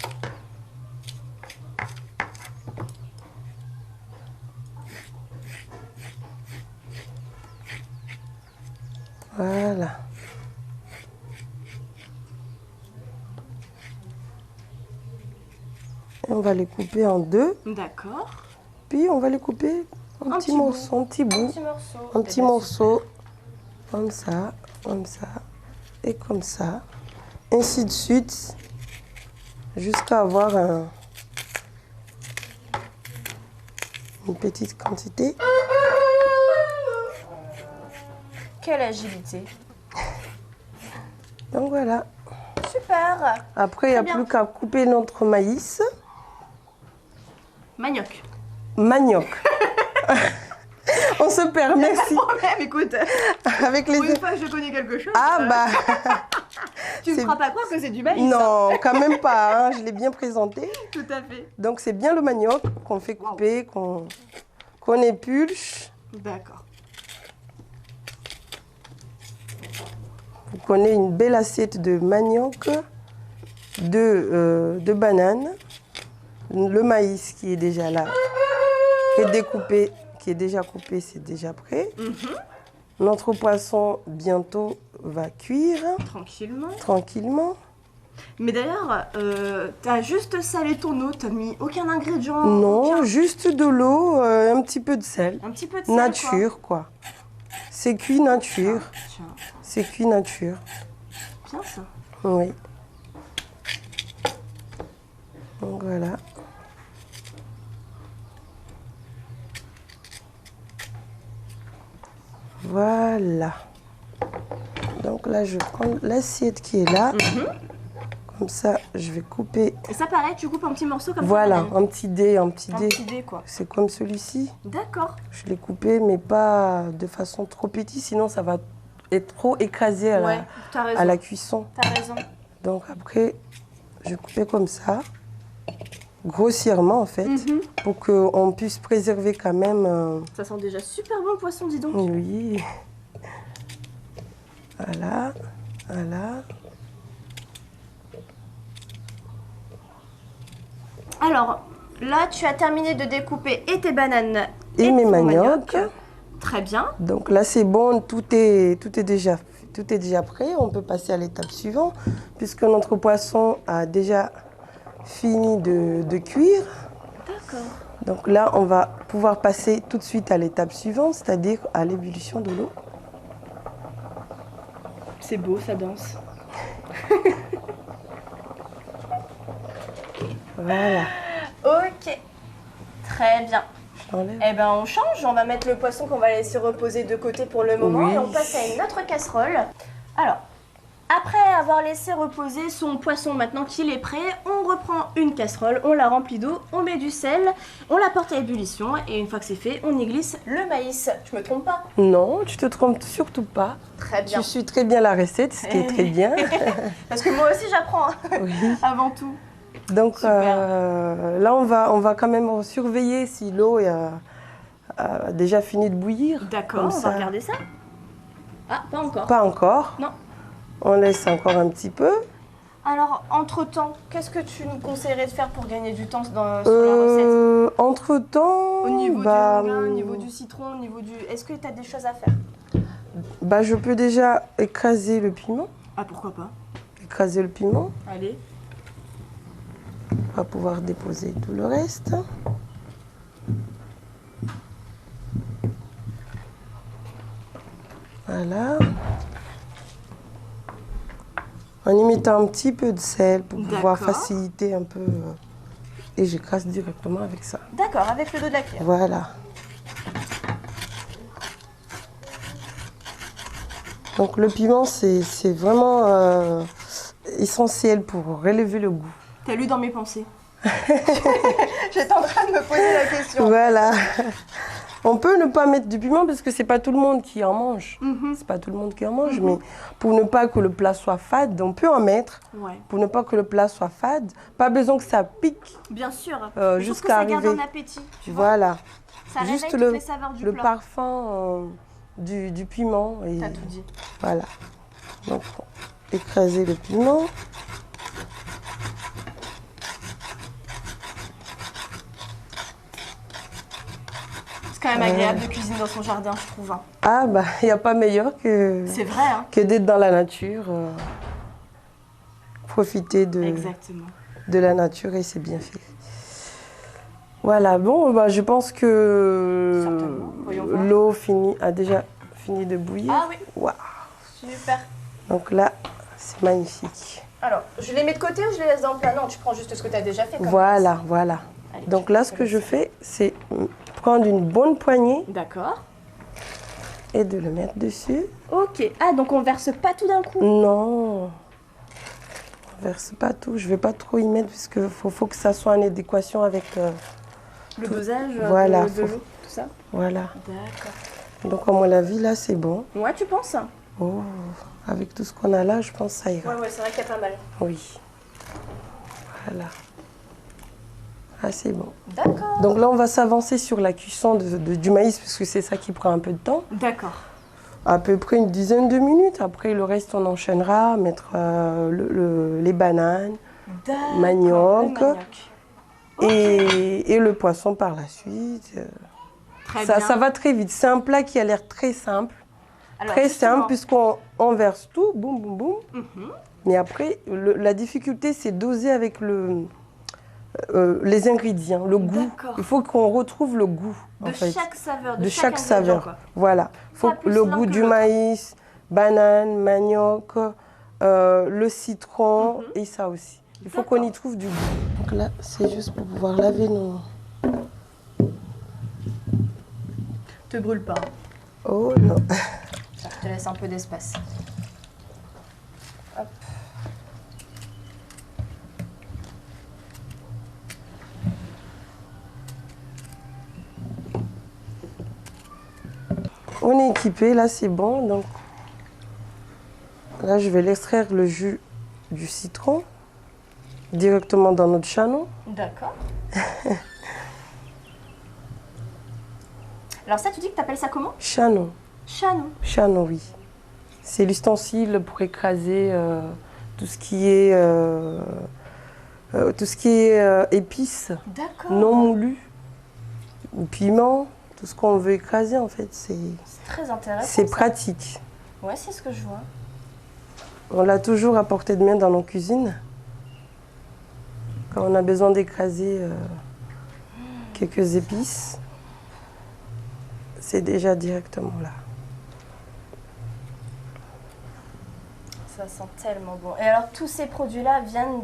[SPEAKER 5] Voilà. Et on va les couper en deux.
[SPEAKER 2] D'accord.
[SPEAKER 5] Puis on va les couper en
[SPEAKER 2] Un
[SPEAKER 5] petits
[SPEAKER 2] petit
[SPEAKER 5] morceaux, en petits bouts.
[SPEAKER 2] Petit morceau.
[SPEAKER 5] Un
[SPEAKER 2] Eh
[SPEAKER 5] petit
[SPEAKER 2] ben,
[SPEAKER 5] morceau. Comme ça et comme ça. Ainsi de suite. Jusqu'à avoir une petite quantité.
[SPEAKER 2] Quelle agilité.
[SPEAKER 5] Donc voilà.
[SPEAKER 2] Super.
[SPEAKER 5] Après, il n'y a
[SPEAKER 2] bien.
[SPEAKER 5] plus qu'à couper notre maïs.
[SPEAKER 2] Manioc.
[SPEAKER 5] Manioc. On se perd, merci.
[SPEAKER 2] Problème, écoute.
[SPEAKER 5] Avec les...
[SPEAKER 2] Pour une fois que je connais quelque chose.
[SPEAKER 5] Ah bah...
[SPEAKER 2] Tu me
[SPEAKER 5] c'est-
[SPEAKER 2] feras pas croire que c'est du maïs.
[SPEAKER 5] Non, quand même pas, hein, je l'ai bien présenté.
[SPEAKER 2] Tout à fait.
[SPEAKER 5] Donc c'est bien le manioc qu'on fait couper, qu'on épulche.
[SPEAKER 2] D'accord.
[SPEAKER 5] Vous prenez une belle assiette de manioc, de bananes, le maïs qui est déjà là, qui est découpé, qui est déjà coupé, c'est déjà prêt. Notre poisson bientôt va cuire
[SPEAKER 2] Tranquillement.
[SPEAKER 5] tranquillement.
[SPEAKER 2] Mais d'ailleurs, t'as juste salé ton eau, t'as mis aucun ingrédient.
[SPEAKER 5] Non,
[SPEAKER 2] aucun-
[SPEAKER 5] juste de l'eau, un petit peu de sel.
[SPEAKER 2] Un petit peu de sel.
[SPEAKER 5] Nature, quoi. C'est cuit nature.
[SPEAKER 2] Quoi. Tiens,
[SPEAKER 5] C'est cuit nature.
[SPEAKER 2] bien ça.
[SPEAKER 5] Oui. Donc voilà. Voilà. Donc là, je prends l'assiette qui est là. Comme ça, je vais couper.
[SPEAKER 2] Et ça, pareil, tu coupes un petit morceau comme
[SPEAKER 5] Voilà,
[SPEAKER 2] ça.
[SPEAKER 5] un petit dé, un petit
[SPEAKER 2] Un
[SPEAKER 5] dé.
[SPEAKER 2] petit dé, quoi.
[SPEAKER 5] C'est comme celui-ci.
[SPEAKER 2] D'accord.
[SPEAKER 5] Je l'ai coupé, mais pas de façon trop petite, sinon ça va être trop écrasé à,
[SPEAKER 2] Ouais, t'as raison.
[SPEAKER 5] à la cuisson.
[SPEAKER 2] T'as raison.
[SPEAKER 5] Donc après, je vais couper comme ça, grossièrement en fait, pour qu'on puisse préserver quand même.
[SPEAKER 2] Ça sent déjà super bon le poisson, dis donc.
[SPEAKER 5] Oui. Voilà, voilà.
[SPEAKER 2] Alors, là, tu as terminé de découper et tes bananes
[SPEAKER 5] Et mes
[SPEAKER 2] ton
[SPEAKER 5] manioc.
[SPEAKER 2] Très bien.
[SPEAKER 5] Donc là c'est bon, tout est déjà prêt. On peut passer à l'étape suivante, puisque notre poisson a déjà fini de cuire.
[SPEAKER 2] D'accord.
[SPEAKER 5] Donc là, on va pouvoir passer tout de suite à l'étape suivante, c'est-à-dire à l'ébullition de l'eau.
[SPEAKER 2] C'est beau, ça danse.
[SPEAKER 5] Voilà.
[SPEAKER 2] Ok. Très bien.
[SPEAKER 5] J'enlève.
[SPEAKER 2] Eh ben, on change. On va mettre le poisson qu'on va laisser reposer de côté pour le moment.
[SPEAKER 5] Oui.
[SPEAKER 2] Et on passe à une autre casserole. Alors, après avoir laissé reposer son poisson, maintenant qu'il est prêt, on reprend une casserole, on la remplit d'eau, on met du sel, on la porte à ébullition et une fois que c'est fait, on y glisse le maïs. Je me trompe pas?
[SPEAKER 5] Non, tu te trompes surtout pas.
[SPEAKER 2] Très bien.
[SPEAKER 5] Tu suis très bien la recette, ce qui est très bien.
[SPEAKER 2] Parce que moi aussi j'apprends, hein,
[SPEAKER 5] Oui.
[SPEAKER 2] avant tout.
[SPEAKER 5] Donc
[SPEAKER 2] Super.
[SPEAKER 5] là, on va quand même surveiller si l'eau a déjà fini de bouillir.
[SPEAKER 2] D'accord,
[SPEAKER 5] Comme
[SPEAKER 2] on
[SPEAKER 5] ça.
[SPEAKER 2] va regarder ça. Ah, pas encore.
[SPEAKER 5] Pas encore.
[SPEAKER 2] Non.
[SPEAKER 5] On laisse encore un petit peu.
[SPEAKER 2] Alors, entre-temps, qu'est-ce que tu nous conseillerais de faire pour gagner du temps sur la recette?
[SPEAKER 5] Entre-temps,
[SPEAKER 2] Au niveau
[SPEAKER 5] bah,
[SPEAKER 2] du levain, au niveau du citron, au niveau du... Est-ce que tu as des choses à faire?
[SPEAKER 5] bah, je peux déjà écraser le piment.
[SPEAKER 2] Ah, pourquoi pas?
[SPEAKER 5] Écraser le piment.
[SPEAKER 2] Allez.
[SPEAKER 5] On va pouvoir déposer tout le reste. Voilà. En y mettant un petit peu de sel pour pouvoir
[SPEAKER 2] D'accord.
[SPEAKER 5] faciliter un peu. Et j'écrase directement avec ça.
[SPEAKER 2] D'accord, avec le dos de la cuillère.
[SPEAKER 5] Voilà. Donc le piment, c'est vraiment essentiel pour relever le goût.
[SPEAKER 2] T'as lu dans mes pensées. J'étais en train de me poser la question.
[SPEAKER 5] Voilà. On peut ne pas mettre du piment parce que c'est pas tout le monde qui en mange.
[SPEAKER 2] Mhm.
[SPEAKER 5] C'est pas tout le monde qui en mange, mais pour ne pas que le plat soit fade, on peut en mettre.
[SPEAKER 2] Ouais,
[SPEAKER 5] Pour ne pas que le plat soit fade, pas besoin que ça pique.
[SPEAKER 2] bien sûr.
[SPEAKER 5] Euh,
[SPEAKER 2] Je trouve que
[SPEAKER 5] jusqu'à
[SPEAKER 2] ça garde
[SPEAKER 5] arriver.
[SPEAKER 2] un appétit. Tu vois,
[SPEAKER 5] Voilà.
[SPEAKER 2] ça réveille
[SPEAKER 5] Juste
[SPEAKER 2] toutes les saveurs du
[SPEAKER 5] le
[SPEAKER 2] plat.
[SPEAKER 5] parfum du piment. Et
[SPEAKER 2] T'as tout dit.
[SPEAKER 5] voilà. Donc, écraser le piment.
[SPEAKER 2] Parce quand même agréable de cuisiner dans son jardin, je trouve. Hein.
[SPEAKER 5] Ah bah, il n'y a pas meilleur que,
[SPEAKER 2] C'est vrai, hein.
[SPEAKER 5] que d'être dans la nature. Profiter
[SPEAKER 2] Exactement.
[SPEAKER 5] de la nature et c'est bien fait. Voilà, bon, bah, je pense que
[SPEAKER 2] Certainement. Voyons voir.
[SPEAKER 5] l'eau a déjà fini de bouillir.
[SPEAKER 2] Ah oui.
[SPEAKER 5] Waouh.
[SPEAKER 2] Super.
[SPEAKER 5] Donc là, c'est magnifique.
[SPEAKER 2] Alors, je les mets de côté ou je les laisse dans le plat? Non, tu prends juste ce que tu as déjà fait. Comme
[SPEAKER 5] Voilà, voilà.
[SPEAKER 2] Allez,
[SPEAKER 5] Donc là, ce que je fais, c'est prendre une bonne poignée
[SPEAKER 2] D'accord.
[SPEAKER 5] et de le mettre dessus.
[SPEAKER 2] Ok. Ah, donc on verse pas tout d'un coup.
[SPEAKER 5] Non, on verse pas tout. Je vais pas trop y mettre parce qu'il faut que ça soit en adéquation avec...
[SPEAKER 2] Le dosage
[SPEAKER 5] Voilà,
[SPEAKER 2] de l'eau, tout ça.
[SPEAKER 5] voilà.
[SPEAKER 2] D'accord.
[SPEAKER 5] Donc à mon avis, là, c'est bon.
[SPEAKER 2] Ouais, tu penses?
[SPEAKER 5] Oh, avec tout ce qu'on a là, je pense que ça ira.
[SPEAKER 2] Ouais, c'est vrai qu'il y a pas mal.
[SPEAKER 5] Oui. Voilà. Ah, c'est bon.
[SPEAKER 2] D'accord.
[SPEAKER 5] Donc là, on va s'avancer sur la cuisson du maïs parce que c'est ça qui prend un peu de temps.
[SPEAKER 2] D'accord.
[SPEAKER 5] À peu près une dizaine de minutes. Après, le reste, on enchaînera, mettre les bananes,
[SPEAKER 2] D'accord.
[SPEAKER 5] manioc.
[SPEAKER 2] Le manioc.
[SPEAKER 5] Et le poisson par la suite.
[SPEAKER 2] Très
[SPEAKER 5] Ça
[SPEAKER 2] bien.
[SPEAKER 5] va très vite. C'est un plat qui a l'air très simple.
[SPEAKER 2] Alors,
[SPEAKER 5] Très
[SPEAKER 2] justement,
[SPEAKER 5] simple puisqu'on verse tout, boum, boum, boum.
[SPEAKER 2] Mhm.
[SPEAKER 5] Mais après, la difficulté, c'est doser avec les ingrédients, le goût.
[SPEAKER 2] D'accord.
[SPEAKER 5] Il faut qu'on retrouve le goût,
[SPEAKER 2] De
[SPEAKER 5] en fait.
[SPEAKER 2] chaque saveur,
[SPEAKER 5] De
[SPEAKER 2] ingrédient,
[SPEAKER 5] chaque saveur.
[SPEAKER 2] quoi.
[SPEAKER 5] Voilà. Faut
[SPEAKER 2] Pas plus
[SPEAKER 5] le
[SPEAKER 2] l'un
[SPEAKER 5] goût
[SPEAKER 2] que
[SPEAKER 5] du
[SPEAKER 2] l'autre.
[SPEAKER 5] maïs, banane, manioc, le citron et ça aussi. Il faut qu'on y trouve du goût. Donc là, c'est juste pour pouvoir laver nos...
[SPEAKER 2] Te brûle pas.
[SPEAKER 5] Oh non.
[SPEAKER 2] Je te laisse un peu d'espace. Hop.
[SPEAKER 5] On est équipé, là c'est bon. Donc là, je vais l'extraire le jus du citron directement dans notre chanon.
[SPEAKER 2] D'accord. Alors ça, tu dis que tu appelles ça comment?
[SPEAKER 5] Chanon.
[SPEAKER 2] Chanon.
[SPEAKER 5] Chanon, oui. C'est l'ustensile pour écraser tout ce qui est épices
[SPEAKER 2] D'accord.
[SPEAKER 5] non moulues, ou piment, tout ce qu'on veut écraser en fait.
[SPEAKER 2] C'est très intéressant.
[SPEAKER 5] C'est
[SPEAKER 2] ça.
[SPEAKER 5] pratique.
[SPEAKER 2] Ouais, c'est ce que je vois.
[SPEAKER 5] On l'a toujours à portée de main dans nos cuisines. Quand on a besoin d'écraser quelques épices, c'est déjà directement là.
[SPEAKER 2] Ça sent tellement bon. Et alors, tous ces produits-là viennent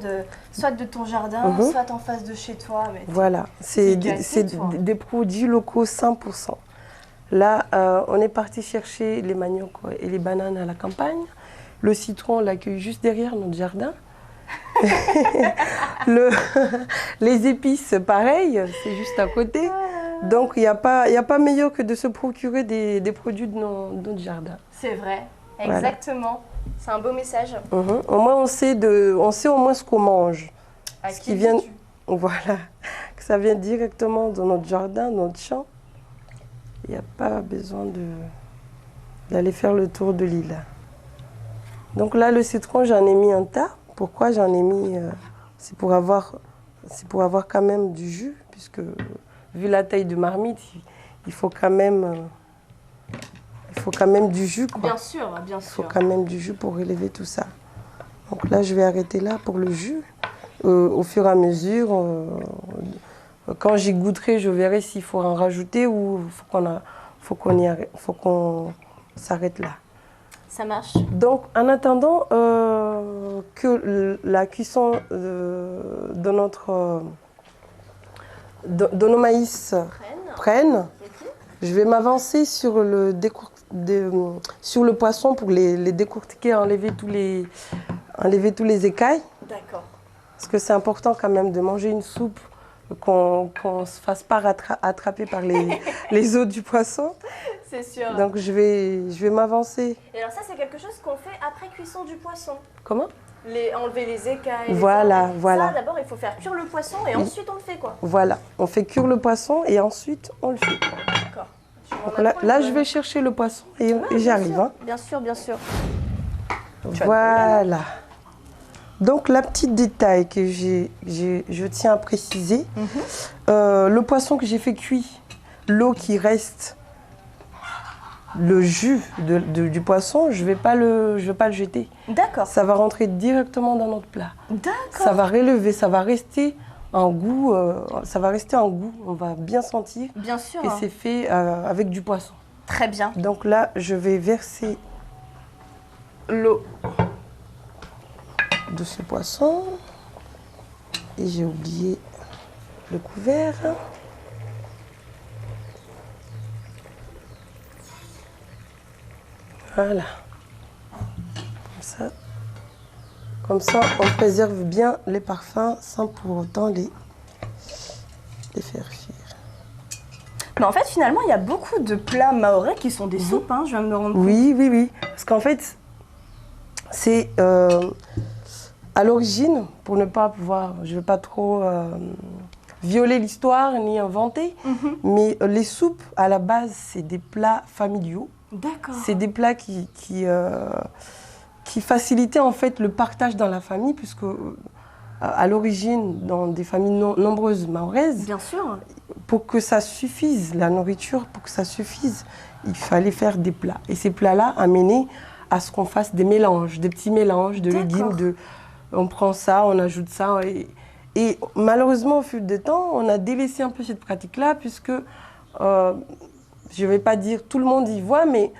[SPEAKER 2] soit de ton jardin,
[SPEAKER 5] Mhm.
[SPEAKER 2] soit en face de chez toi. Mais
[SPEAKER 5] Voilà,
[SPEAKER 2] T'es
[SPEAKER 5] c'est
[SPEAKER 2] gâté, toi.
[SPEAKER 5] des produits locaux 100%. Là, on est parti chercher les maniocs et les bananes à la campagne. Le citron, on l'accueille juste derrière notre jardin. Les épices, pareil, c'est juste à côté. Donc, il n'y a pas meilleur que de se procurer des produits de notre jardin.
[SPEAKER 2] c'est vrai.
[SPEAKER 5] Voilà.
[SPEAKER 2] Exactement. C'est un beau message.
[SPEAKER 5] Mhm. Au moins, on sait au moins ce qu'on mange.
[SPEAKER 2] À
[SPEAKER 5] Ce
[SPEAKER 2] qui
[SPEAKER 5] qui vient,
[SPEAKER 2] dis-tu?
[SPEAKER 5] voilà, que ça vient directement de notre jardin, notre champ. Il n'y a pas besoin d'aller faire le tour de l'île. Donc là, le citron, j'en ai mis un tas. Pourquoi j'en ai mis c'est pour avoir quand même du jus, puisque vu la taille de marmite, il faut quand même du jus, quoi.
[SPEAKER 2] Bien sûr, bien
[SPEAKER 5] Il faut
[SPEAKER 2] sûr.
[SPEAKER 5] quand même du jus pour élever tout ça. Donc là, je vais arrêter là pour le jus. Au fur et à mesure, quand j'y goûterai, je verrai s'il faut en rajouter ou faut qu'on s'arrête là.
[SPEAKER 2] Ça marche.
[SPEAKER 5] Donc, en attendant que la cuisson de nos maïs prenne, je vais m'avancer sur le poisson pour les décortiquer, enlever tous les écailles.
[SPEAKER 2] D'accord.
[SPEAKER 5] Parce que c'est important quand même de manger une soupe, qu'on ne se fasse pas attraper par les os du poisson.
[SPEAKER 2] C'est sûr.
[SPEAKER 5] Donc je vais m'avancer.
[SPEAKER 2] Et alors ça, c'est quelque chose qu'on fait après cuisson du poisson.
[SPEAKER 5] Comment?
[SPEAKER 2] Enlever les écailles.
[SPEAKER 5] Voilà,
[SPEAKER 2] les
[SPEAKER 5] voilà.
[SPEAKER 2] Ça, d'abord, il faut faire cuire le poisson et ensuite on le fait, quoi.
[SPEAKER 5] Voilà, on fait cuire le poisson et ensuite on le fait.
[SPEAKER 2] D'accord. Tu m'en
[SPEAKER 5] Donc là,
[SPEAKER 2] apprends,
[SPEAKER 5] là,
[SPEAKER 2] une
[SPEAKER 5] je vais chercher le poisson et
[SPEAKER 2] bonne.
[SPEAKER 5] j'arrive.
[SPEAKER 2] Bien
[SPEAKER 5] Hein.
[SPEAKER 2] sûr, bien sûr, bien sûr.
[SPEAKER 5] Voilà. Donc, la petite détail que je tiens à préciser, le poisson que j'ai fait cuire l'eau qui reste, le jus du poisson, je vais pas le jeter.
[SPEAKER 2] D'accord.
[SPEAKER 5] Ça va rentrer directement dans notre plat.
[SPEAKER 2] D'accord.
[SPEAKER 5] Ça va relever, ça va rester un goût, on va bien sentir
[SPEAKER 2] Bien sûr.
[SPEAKER 5] que c'est fait avec du poisson.
[SPEAKER 2] Très bien.
[SPEAKER 5] Donc là, je vais verser l'eau de ce poisson. Et j'ai oublié le couvert. Voilà. Comme ça, on préserve bien les parfums sans pour autant les faire fuir.
[SPEAKER 2] Mais en fait, finalement, il y a beaucoup de plats mahorais qui sont des soupes, hein, je viens de me rendre compte.
[SPEAKER 5] Oui. Parce qu'en fait, c'est à l'origine, pour ne pas pouvoir, je ne veux pas trop violer l'histoire ni inventer, mais les soupes, à la base, c'est des plats familiaux.
[SPEAKER 2] D'accord.
[SPEAKER 5] C'est des plats qui facilitaient en fait le partage dans la famille, puisque à l'origine, dans des familles nombreuses mahoraises,
[SPEAKER 2] Bien sûr.
[SPEAKER 5] pour que ça suffise, la nourriture, pour que ça suffise, il fallait faire des plats. Et ces plats-là amenaient à ce qu'on fasse des mélanges, des petits mélanges de légumes. On prend ça, on ajoute ça. Et malheureusement, au fil du temps, on a délaissé un peu cette pratique-là, puisque, je ne vais pas dire tout le monde y voit, mais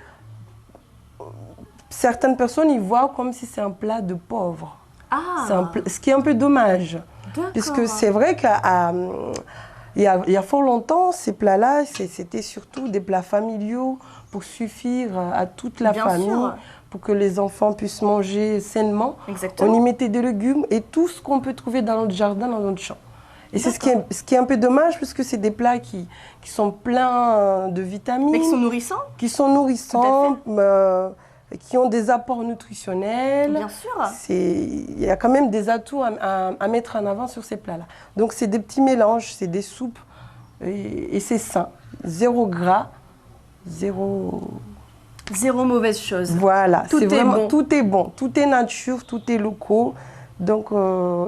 [SPEAKER 5] certaines personnes y voient comme si c'est un plat de pauvres.
[SPEAKER 2] Ah.
[SPEAKER 5] Ce qui est un peu dommage.
[SPEAKER 2] D'accord.
[SPEAKER 5] Puisque c'est vrai qu'il y a fort longtemps, ces plats-là, c'était surtout des plats familiaux pour suffire à toute la
[SPEAKER 2] Bien
[SPEAKER 5] famille,
[SPEAKER 2] sûr.
[SPEAKER 5] pour que les enfants puissent manger sainement.
[SPEAKER 2] Exactement.
[SPEAKER 5] On y mettait des légumes et tout ce qu'on peut trouver dans notre jardin, dans notre champ. Et c'est ce qui est un peu dommage, puisque c'est des plats qui sont pleins de vitamines.
[SPEAKER 2] Mais qui sont nourrissants.
[SPEAKER 5] Qui sont nourrissants, qui ont des apports nutritionnels.
[SPEAKER 2] Bien sûr.
[SPEAKER 5] Il y a quand même des atouts à mettre en avant sur ces plats-là. Donc c'est des petits mélanges, c'est des soupes et c'est sain. Zéro gras, zéro
[SPEAKER 2] mauvaise chose.
[SPEAKER 5] Voilà,
[SPEAKER 2] Tout est bon.
[SPEAKER 5] Tout est bon, tout est nature, tout est locaux. Donc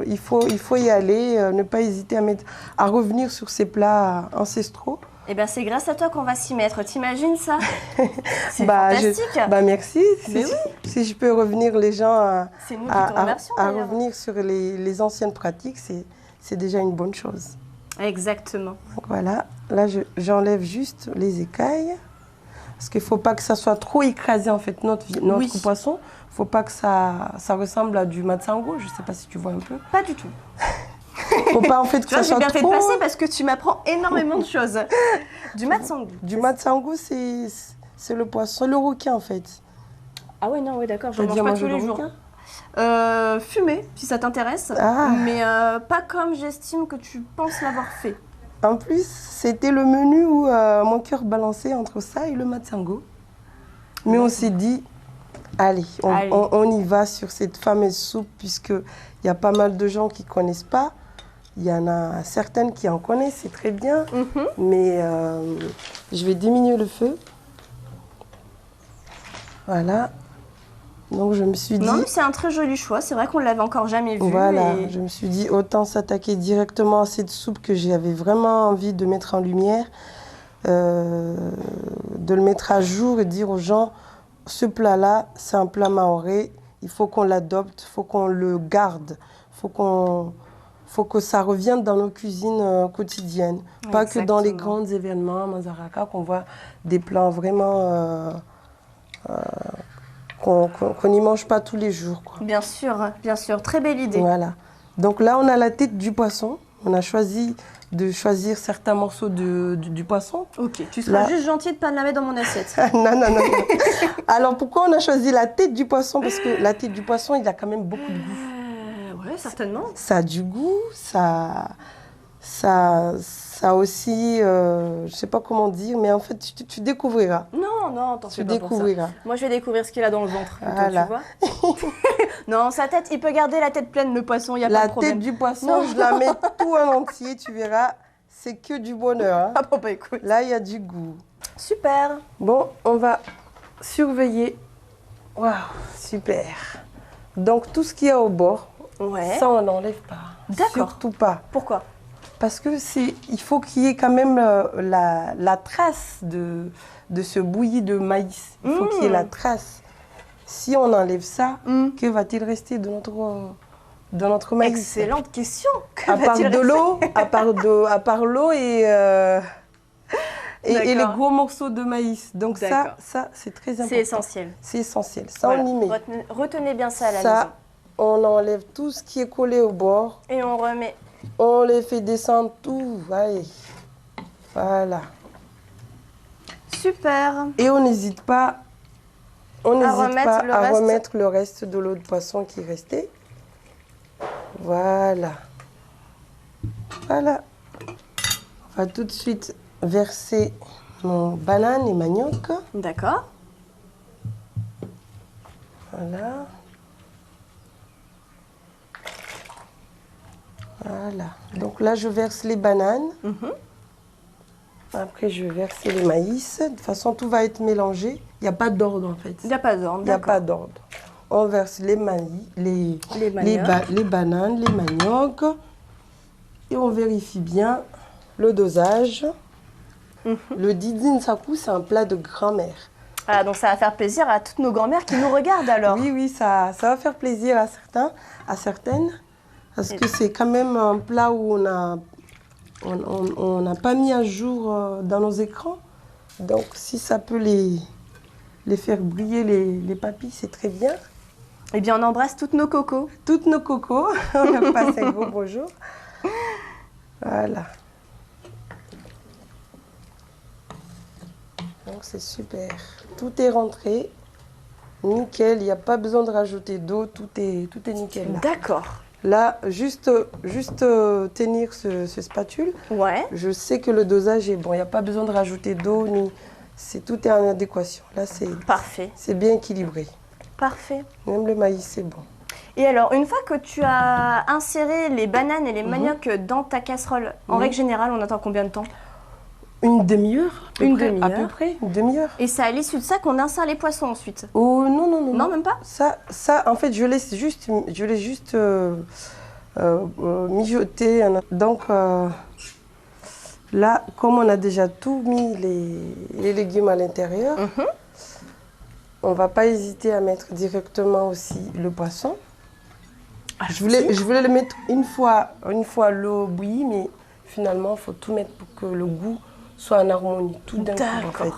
[SPEAKER 5] il faut y aller, ne pas hésiter à revenir sur ces plats ancestraux.
[SPEAKER 2] Eh bien, c'est grâce à toi qu'on va s'y mettre. T'imagines ça? C'est fantastique.
[SPEAKER 5] Merci.
[SPEAKER 2] Mais
[SPEAKER 5] Si je peux revenir les gens
[SPEAKER 2] C'est nous qui te remercions,
[SPEAKER 5] à
[SPEAKER 2] d'ailleurs.
[SPEAKER 5] revenir sur les anciennes pratiques, c'est déjà une bonne chose.
[SPEAKER 2] Exactement.
[SPEAKER 5] Donc voilà, là j'enlève juste les écailles. Parce qu'il ne faut pas que ça soit trop écrasé, en fait, notre poisson. Il ne faut pas que ça ressemble à du matsango. Je ne sais pas si tu vois un peu.
[SPEAKER 2] Pas du tout.
[SPEAKER 5] Il ne faut pas, en fait, que ça
[SPEAKER 2] J'ai
[SPEAKER 5] soit
[SPEAKER 2] bien
[SPEAKER 5] trop...
[SPEAKER 2] fait de passer parce que tu m'apprends énormément de choses. Du matsango.
[SPEAKER 5] Du matsango, c'est le poisson, le requin, en fait.
[SPEAKER 2] Ah ouais, non, ouais, d'accord, je
[SPEAKER 5] T'as
[SPEAKER 2] mange
[SPEAKER 5] déjà
[SPEAKER 2] pas
[SPEAKER 5] mangé
[SPEAKER 2] tous les
[SPEAKER 5] le
[SPEAKER 2] jours.
[SPEAKER 5] requin?
[SPEAKER 2] Fumé, si ça t'intéresse.
[SPEAKER 5] Ah.
[SPEAKER 2] Mais pas comme j'estime que tu penses l'avoir fait.
[SPEAKER 5] En plus, c'était le menu où mon cœur balançait entre ça et le matsango. Mais on s'est dit, allez, on y va sur cette fameuse soupe, puisqu'il y a pas mal de gens qui ne connaissent pas. Il y en a certaines qui en connaissent, c'est très bien. Mais je vais diminuer le feu. Voilà. Donc je me suis dit...
[SPEAKER 2] Non, mais c'est un très joli choix. C'est vrai qu'on ne l'avait encore jamais vu.
[SPEAKER 5] Voilà, je me suis dit autant s'attaquer directement à cette soupe que j'avais vraiment envie de mettre en lumière, de le mettre à jour et dire aux gens, ce plat-là, c'est un plat mahorais, il faut qu'on l'adopte, il faut qu'on le garde, il faut que ça revienne dans nos cuisines quotidiennes. Pas que dans les grands événements, Manzaraka, qu'on voit des plats vraiment... qu'on n'y mange pas tous les jours, quoi.
[SPEAKER 2] Bien sûr. Très belle idée.
[SPEAKER 5] Voilà. Donc là, on a la tête du poisson. On a choisi de choisir certains morceaux du poisson.
[SPEAKER 2] Ok, tu seras juste gentil de ne pas me la mettre dans mon assiette.
[SPEAKER 5] Non. Alors, pourquoi on a choisi la tête du poisson? Parce que la tête du poisson, il a quand même beaucoup de goût.
[SPEAKER 2] Ouais, certainement.
[SPEAKER 5] Ça a du goût, ça aussi, je ne sais pas comment dire, mais en fait, tu découvriras.
[SPEAKER 2] Non, t'en fais pas pour ça.
[SPEAKER 5] Tu découvriras.
[SPEAKER 2] Moi, je vais découvrir ce qu'il a dans le ventre, plutôt,
[SPEAKER 5] Voilà.
[SPEAKER 2] tu vois. Non, sa tête, il peut garder la tête pleine, le poisson, il n'y a pas de problème.
[SPEAKER 5] La tête du poisson, je la mets tout en entier, tu verras, c'est que du bonheur. Hein.
[SPEAKER 2] Ah bon, bah écoute.
[SPEAKER 5] Là, il y a du goût.
[SPEAKER 2] Super.
[SPEAKER 5] Bon, on va surveiller. Waouh, super. Donc, tout ce qu'il y a au bord, ça, on n'enlève pas.
[SPEAKER 2] D'accord.
[SPEAKER 5] Surtout pas.
[SPEAKER 2] Pourquoi?
[SPEAKER 5] parce que il faut qu'il y ait quand même la trace de ce bouilli de maïs. Il faut qu'il y ait la trace. Si on enlève ça, que va-t-il rester de notre maïs?
[SPEAKER 2] Excellente question.
[SPEAKER 5] À part de l'eau, à part l'eau et les gros morceaux de maïs. Donc ça c'est très important.
[SPEAKER 2] C'est essentiel.
[SPEAKER 5] C'est essentiel. Ça, on y met.
[SPEAKER 2] Retenez bien ça à la
[SPEAKER 5] Ça,
[SPEAKER 2] maison.
[SPEAKER 5] on enlève tout ce qui est collé au bord.
[SPEAKER 2] Et on remet.
[SPEAKER 5] On les fait descendre tout. Allez. Voilà.
[SPEAKER 2] Super.
[SPEAKER 5] Et on n'hésite pas, à remettre le reste de l'eau de poisson qui restait. Voilà. Voilà. On va tout de suite verser mon banane et manioc.
[SPEAKER 2] D'accord.
[SPEAKER 5] Voilà. Voilà. Donc là, je verse les bananes. Après, je vais verser les maïs. De toute façon, tout va être mélangé. Il n'y a pas d'ordre, en fait.
[SPEAKER 2] Il n'y a pas d'ordre,
[SPEAKER 5] Il n'y a pas d'ordre. On verse les bananes, les maniocs. Et on vérifie bien le dosage. Le didine-sakou, c'est un plat de grand-mère.
[SPEAKER 2] Ah, donc ça va faire plaisir à toutes nos grand-mères qui nous regardent alors.
[SPEAKER 5] Oui, ça va faire plaisir à certaines. Parce que c'est quand même un plat où on n'a pas mis à jour dans nos écrans. Donc si ça peut les faire briller les papilles, c'est très bien.
[SPEAKER 2] Eh bien, on embrasse toutes nos cocos.
[SPEAKER 5] Toutes nos cocos. On leur passe un gros bonjour. Voilà. Donc c'est super. Tout est rentré. Nickel. Il n'y a pas besoin de rajouter d'eau. Tout est nickel là.
[SPEAKER 2] D'accord.
[SPEAKER 5] Là, juste tenir ce spatule.
[SPEAKER 2] Ouais.
[SPEAKER 5] Je sais que le dosage est bon. Il n'y a pas besoin de rajouter d'eau. Tout est en adéquation. Là,
[SPEAKER 2] parfait.
[SPEAKER 5] C'est bien équilibré.
[SPEAKER 2] Parfait.
[SPEAKER 5] Même le maïs, c'est bon.
[SPEAKER 2] Et alors, une fois que tu as inséré les bananes et les maniocs dans ta casserole, en règle générale, on attend combien de temps?
[SPEAKER 5] Une demi-heure. À peu près, une demi-heure.
[SPEAKER 2] Et c'est à l'issue de ça qu'on insère les poissons ensuite?
[SPEAKER 5] Oh non.
[SPEAKER 2] Non, même pas?
[SPEAKER 5] Ça, en fait, je l'ai juste mijoter. Donc là, comme on a déjà tout mis les légumes à l'intérieur, on va pas hésiter à mettre directement aussi le poisson. Je voulais le mettre une fois l'eau bouillie, mais finalement, il faut tout mettre pour que le goût soit en harmonie, tout d'un coup en fait.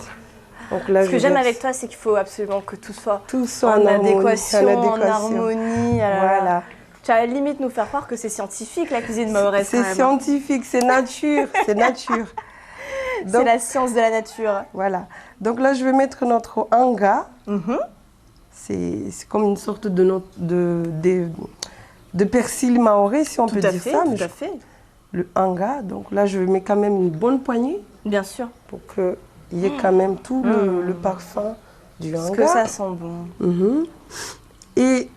[SPEAKER 5] Donc là,
[SPEAKER 2] ce que j'aime avec toi, c'est qu'il faut absolument que tout soit
[SPEAKER 5] en
[SPEAKER 2] adéquation, en harmonie.
[SPEAKER 5] Voilà.
[SPEAKER 2] Tu vas à la limite nous faire croire que c'est scientifique la cuisine mahoraise.
[SPEAKER 5] C'est scientifique, c'est nature, c'est nature.
[SPEAKER 2] C'est la science de la nature.
[SPEAKER 5] Voilà. Donc là, je vais mettre notre anga. C'est comme une sorte de persil mahorais, si on peut dire ça.
[SPEAKER 2] Tout à fait.
[SPEAKER 5] Le anga. Donc là, je mets quand même une bonne poignée.
[SPEAKER 2] Bien sûr.
[SPEAKER 5] Pour qu'il y ait quand même tout le parfum du anga.
[SPEAKER 2] Parce que ça sent bon.
[SPEAKER 5] Et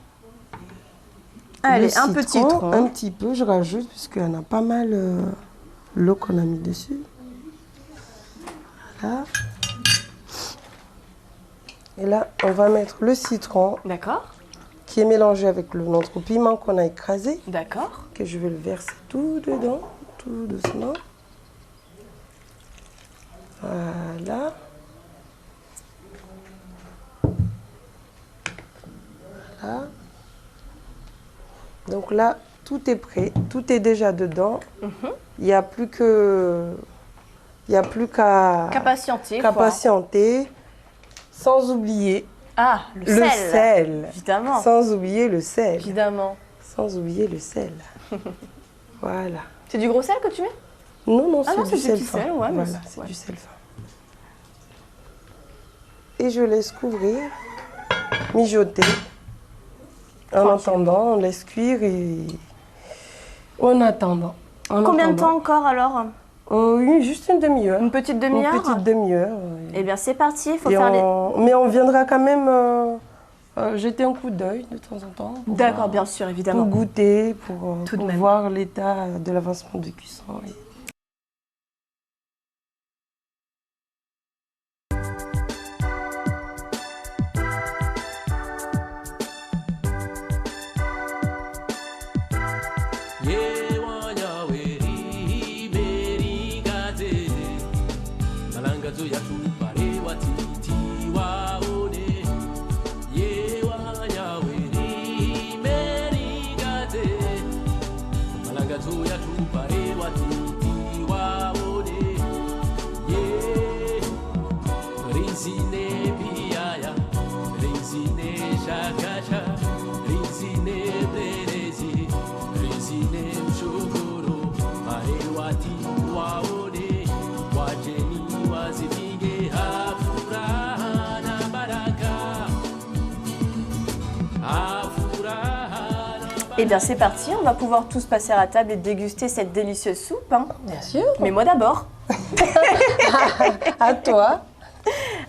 [SPEAKER 2] allez, un petit tronc.
[SPEAKER 5] Un petit peu, je rajoute, puisqu'il y en a pas mal l'eau qu'on a mis dessus. Voilà. Et là, on va mettre le citron.
[SPEAKER 2] D'accord.
[SPEAKER 5] Qui est mélangé avec notre piment qu'on a écrasé.
[SPEAKER 2] D'accord.
[SPEAKER 5] Que je vais le verser tout dedans, tout doucement. Voilà. Voilà. Donc là, tout est prêt, tout est déjà dedans. Il n'y a plus qu'à patienter. Sans oublier
[SPEAKER 2] le
[SPEAKER 5] sel.
[SPEAKER 2] Évidemment.
[SPEAKER 5] Sans oublier le sel.
[SPEAKER 2] Évidemment.
[SPEAKER 5] Sans oublier le sel. Voilà.
[SPEAKER 2] C'est du gros sel que tu mets?
[SPEAKER 5] Non, c'est du sel fin.
[SPEAKER 2] Sel, ouais,
[SPEAKER 5] voilà, c'est du sel fin. Et je laisse couvrir, mijoter. En attendant, on laisse cuire et en attendant.
[SPEAKER 2] Combien de temps encore alors?
[SPEAKER 5] Juste une demi-heure.
[SPEAKER 2] Une petite demi-heure?
[SPEAKER 5] Une petite demi-heure.
[SPEAKER 2] Eh bien, c'est parti, il faut faire
[SPEAKER 5] Mais on viendra quand même jeter un coup d'œil de temps en temps.
[SPEAKER 2] D'accord, bien sûr, évidemment.
[SPEAKER 5] Pour goûter, pour voir l'état de l'avancement de cuisson.
[SPEAKER 2] Eh bien c'est parti, on va pouvoir tous passer à la table et déguster cette délicieuse soupe. Hein.
[SPEAKER 5] Bien sûr.
[SPEAKER 2] Mais moi d'abord.
[SPEAKER 5] À toi.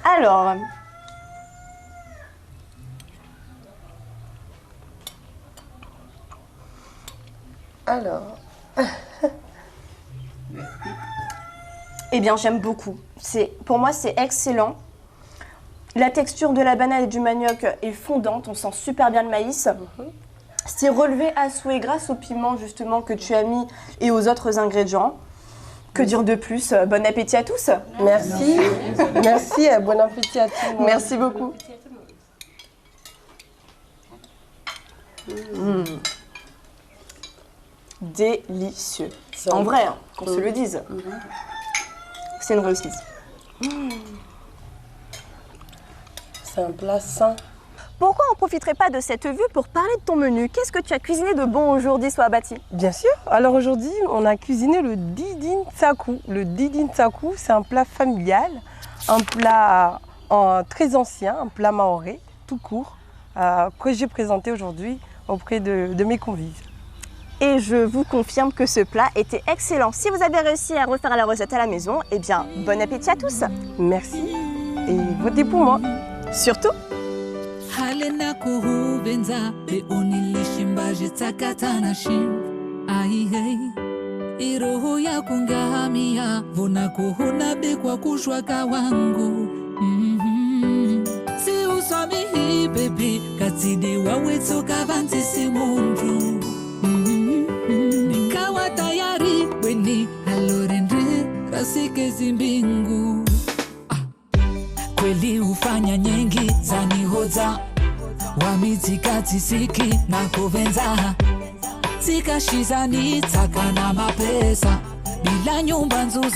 [SPEAKER 2] Alors, eh bien j'aime beaucoup. Pour moi c'est excellent. La texture de la banane et du manioc est fondante, on sent super bien le maïs. C'est relevé à souhait grâce au piment justement que tu as mis et aux autres ingrédients. Que dire de plus? Bon appétit à tous.
[SPEAKER 5] Merci. Merci et bon appétit à tout le monde.
[SPEAKER 2] Merci beaucoup. Délicieux. En vrai, hein, qu'on se le dise. C'est une réussite.
[SPEAKER 5] C'est un plat sain.
[SPEAKER 2] Pourquoi on ne profiterait pas de cette vue pour parler de ton menu? Qu'est-ce que tu as cuisiné de bon aujourd'hui, Swabati?
[SPEAKER 5] Bien sûr. Alors aujourd'hui, on a cuisiné le didin tsaku. Le didin tsaku, c'est un plat familial, un plat très ancien, un plat maoré, tout court, que j'ai présenté aujourd'hui auprès de mes convives.
[SPEAKER 2] Et je vous confirme que ce plat était excellent. Si vous avez réussi à refaire la recette à la maison, eh bien, bon appétit à tous.
[SPEAKER 5] Merci et votez pour moi.
[SPEAKER 2] Surtout.
[SPEAKER 4] halena kuhubenza beunilishimbaje takatana shim aihei iroho ya kungahamia vona kuhuna bekwa kushwaka wangu si uswami hii bebi katide wawetsoka vanzisi muntu nikawa tayari weni halorendre rasike zimbingu kweli ufanya nyengi zanihodza wamidzikatsisiki nakuvenza tsikashizani tsaka na mapesa bila nyumba nzuzo